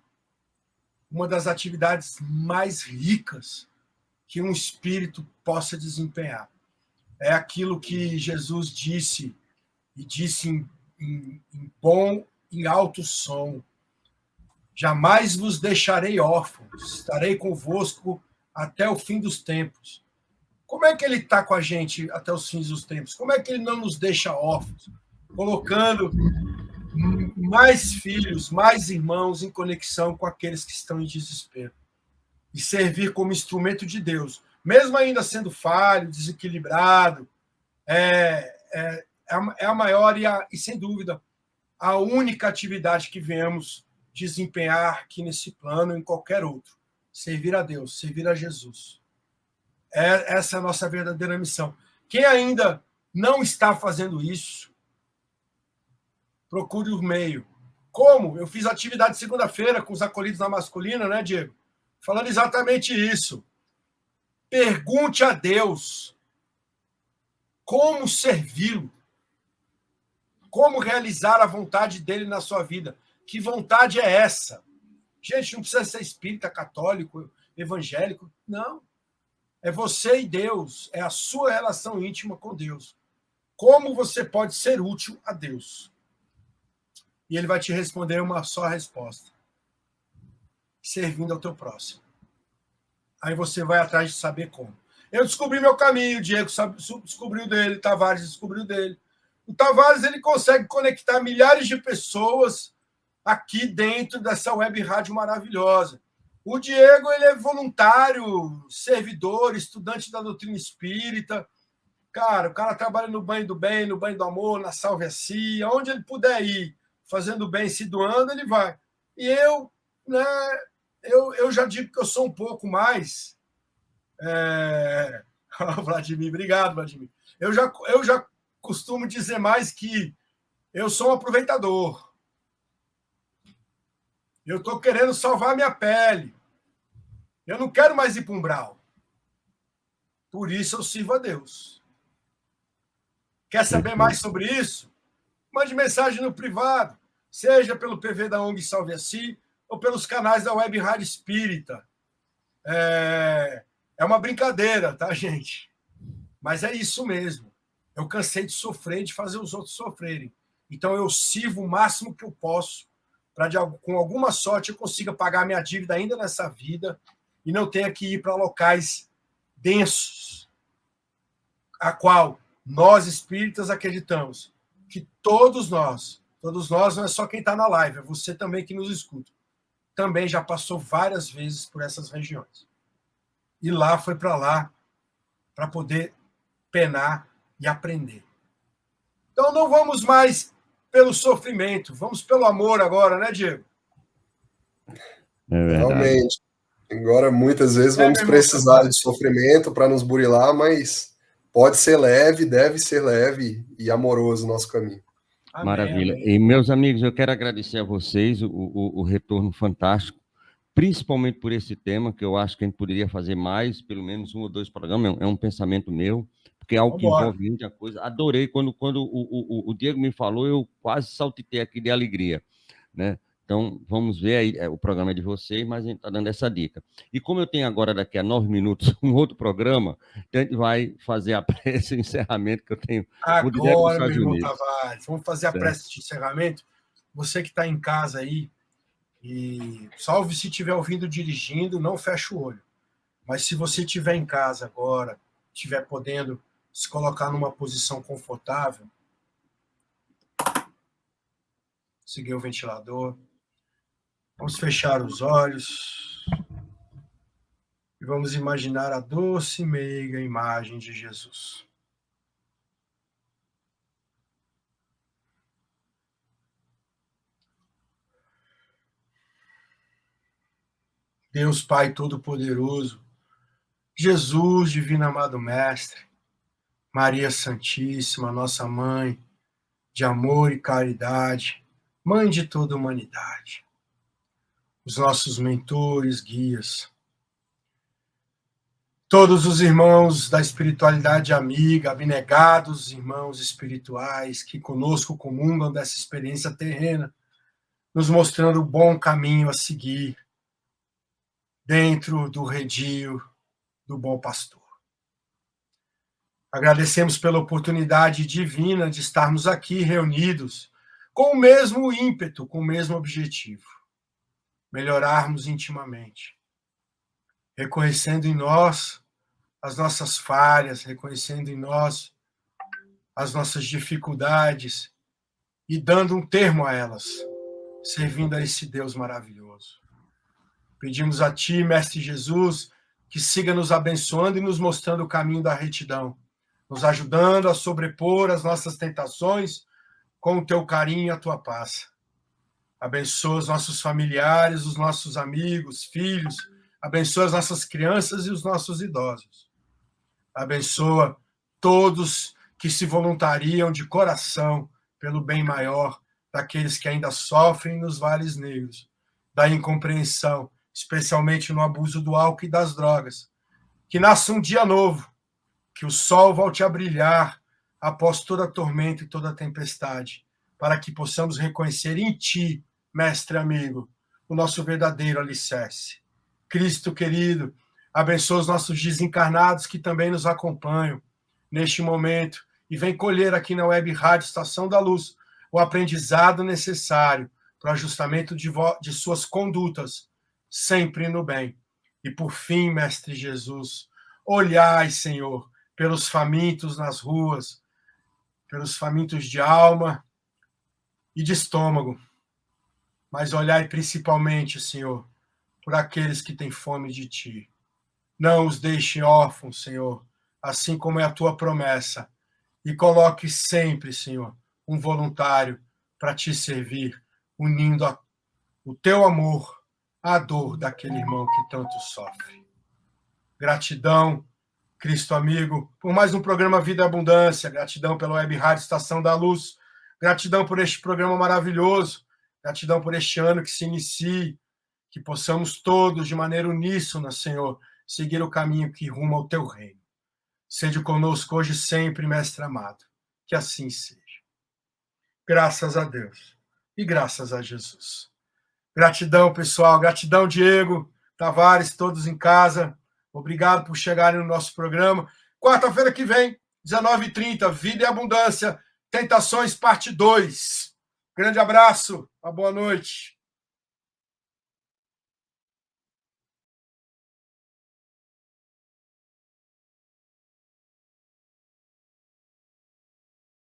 uma das atividades mais ricas que um espírito possa desempenhar. É aquilo que Jesus disse, e disse em alto som: jamais vos deixarei órfãos, estarei convosco até o fim dos tempos. Como é que ele está com a gente até os fins dos tempos? Como é que ele não nos deixa órfãos? Colocando mais filhos, mais irmãos em conexão com aqueles que estão em desespero. E servir como instrumento de Deus, mesmo ainda sendo falho, desequilibrado, é a maior e, sem dúvida, a única atividade que venhamos desempenhar aqui nesse plano, em qualquer outro. Servir a Deus, servir a Jesus. Essa é a nossa verdadeira missão. Quem ainda não está fazendo isso, procure o meio. Como? Eu fiz atividade segunda-feira com os acolhidos na masculina, né, Diego? Falando exatamente isso. Pergunte a Deus como servi-lo, como realizar a vontade dele na sua vida. Que vontade é essa? Gente, não precisa ser espírita, católico, evangélico. Não. É você e Deus. É a sua relação íntima com Deus. Como você pode ser útil a Deus? E ele vai te responder uma só resposta: servindo ao teu próximo. Aí você vai atrás de saber como. Eu descobri meu caminho, o Diego descobriu dele, Tavares descobriu dele. O Tavares, ele consegue conectar milhares de pessoas aqui dentro dessa web rádio maravilhosa. O Diego, ele é voluntário, servidor, estudante da doutrina espírita. Cara, o cara trabalha no Banho do Bem, no Banho do Amor, na Salve a Si, aonde ele puder ir, fazendo bem, se doando, ele vai. E eu, né, eu já digo que eu sou um pouco mais... Vladimir, obrigado, Vladimir. Eu já costumo dizer mais que eu sou um aproveitador. Eu estou querendo salvar a minha pele. Eu não quero mais ir para um umbral. Por isso eu sirvo a Deus. Quer saber mais sobre isso? Mande mensagem no privado, seja pelo PV da ONG Salve a Si ou pelos canais da Web Rádio Espírita. É uma brincadeira, tá, gente? Mas é isso mesmo. Eu cansei de sofrer e de fazer os outros sofrerem. Então eu sirvo o máximo que eu posso para, com alguma sorte, eu consiga pagar minha dívida ainda nessa vida e não tenha que ir para locais densos, a qual nós espíritas acreditamos que todos nós não é só quem está na live, é você também que nos escuta, também já passou várias vezes por essas regiões. E lá foi para lá para poder penar e aprender. Então não vamos mais pelo sofrimento, vamos pelo amor agora, né, Diego? É verdade. Realmente. Agora, muitas vezes, vamos precisar de sofrimento para nos burilar, mas pode ser leve, deve ser leve e amoroso o nosso caminho. Amém, maravilha. Amém. E, meus amigos, eu quero agradecer a vocês o retorno fantástico, principalmente por esse tema, que eu acho que a gente poderia fazer mais, pelo menos 1 ou 2 programas, é um pensamento meu, porque é algo que envolve muita coisa. Adorei, quando o Diego me falou, eu quase saltitei aqui de alegria, né? Então, vamos ver aí, o programa é de vocês, mas a gente está dando essa dica. E como eu tenho agora, daqui a 9 minutos, um outro programa, então a gente vai fazer a prece de encerramento que eu tenho. Agora, meu irmão Tavares, vamos fazer a prece de encerramento. Você que está em casa aí, e salve se estiver ouvindo dirigindo, não fecha o olho. Mas se você estiver em casa agora, estiver podendo se colocar numa posição confortável, seguir o ventilador, vamos fechar os olhos e vamos imaginar a doce e meiga imagem de Jesus. Deus Pai Todo-Poderoso, Jesus, Divino Amado Mestre, Maria Santíssima, nossa Mãe, de amor e caridade, Mãe de toda a humanidade, os nossos mentores, guias, todos os irmãos da espiritualidade amiga, abnegados irmãos espirituais que conosco comungam dessa experiência terrena, nos mostrando o bom caminho a seguir dentro do redil do bom pastor. Agradecemos pela oportunidade divina de estarmos aqui reunidos com o mesmo ímpeto, com o mesmo objetivo: melhorarmos intimamente, reconhecendo em nós as nossas falhas, reconhecendo em nós as nossas dificuldades e dando um termo a elas, servindo a esse Deus maravilhoso. Pedimos a Ti, Mestre Jesus, que siga nos abençoando e nos mostrando o caminho da retidão, nos ajudando a sobrepor as nossas tentações com o Teu carinho e a Tua paz. Abençoa os nossos familiares, os nossos amigos, filhos, abençoa as nossas crianças e os nossos idosos. Abençoa todos que se voluntariam de coração pelo bem maior daqueles que ainda sofrem nos vales negros, da incompreensão, especialmente no abuso do álcool e das drogas. Que nasça um dia novo, que o sol volte a brilhar após toda a tormenta e toda a tempestade, para que possamos reconhecer em Ti, Mestre amigo, o nosso verdadeiro alicerce. Cristo querido, abençoa os nossos desencarnados que também nos acompanham neste momento e vem colher aqui na Web Rádio Estação da Luz o aprendizado necessário para o ajustamento de suas condutas, sempre no bem. E por fim, Mestre Jesus, olhai, Senhor, pelos famintos nas ruas, pelos famintos de alma e de estômago, mas olhai principalmente, Senhor, por aqueles que têm fome de Ti. Não os deixe órfãos, Senhor, assim como é a Tua promessa, e coloque sempre, Senhor, um voluntário para Te servir, unindo o Teu amor à dor daquele irmão que tanto sofre. Gratidão, Cristo amigo, por mais um programa Vida e Abundância, gratidão pela Web Rádio Estação da Luz, gratidão por este programa maravilhoso, gratidão por este ano que se inicie, que possamos todos, de maneira uníssona, Senhor, seguir o caminho que ruma ao Teu reino. Sede conosco hoje e sempre, Mestre amado, que assim seja. Graças a Deus e graças a Jesus. Gratidão, pessoal, gratidão, Diego, Tavares, todos em casa. Obrigado por chegarem no nosso programa. Quarta-feira que vem, 19h30, Vida e Abundância, Tentações, parte 2. Grande abraço, uma boa noite.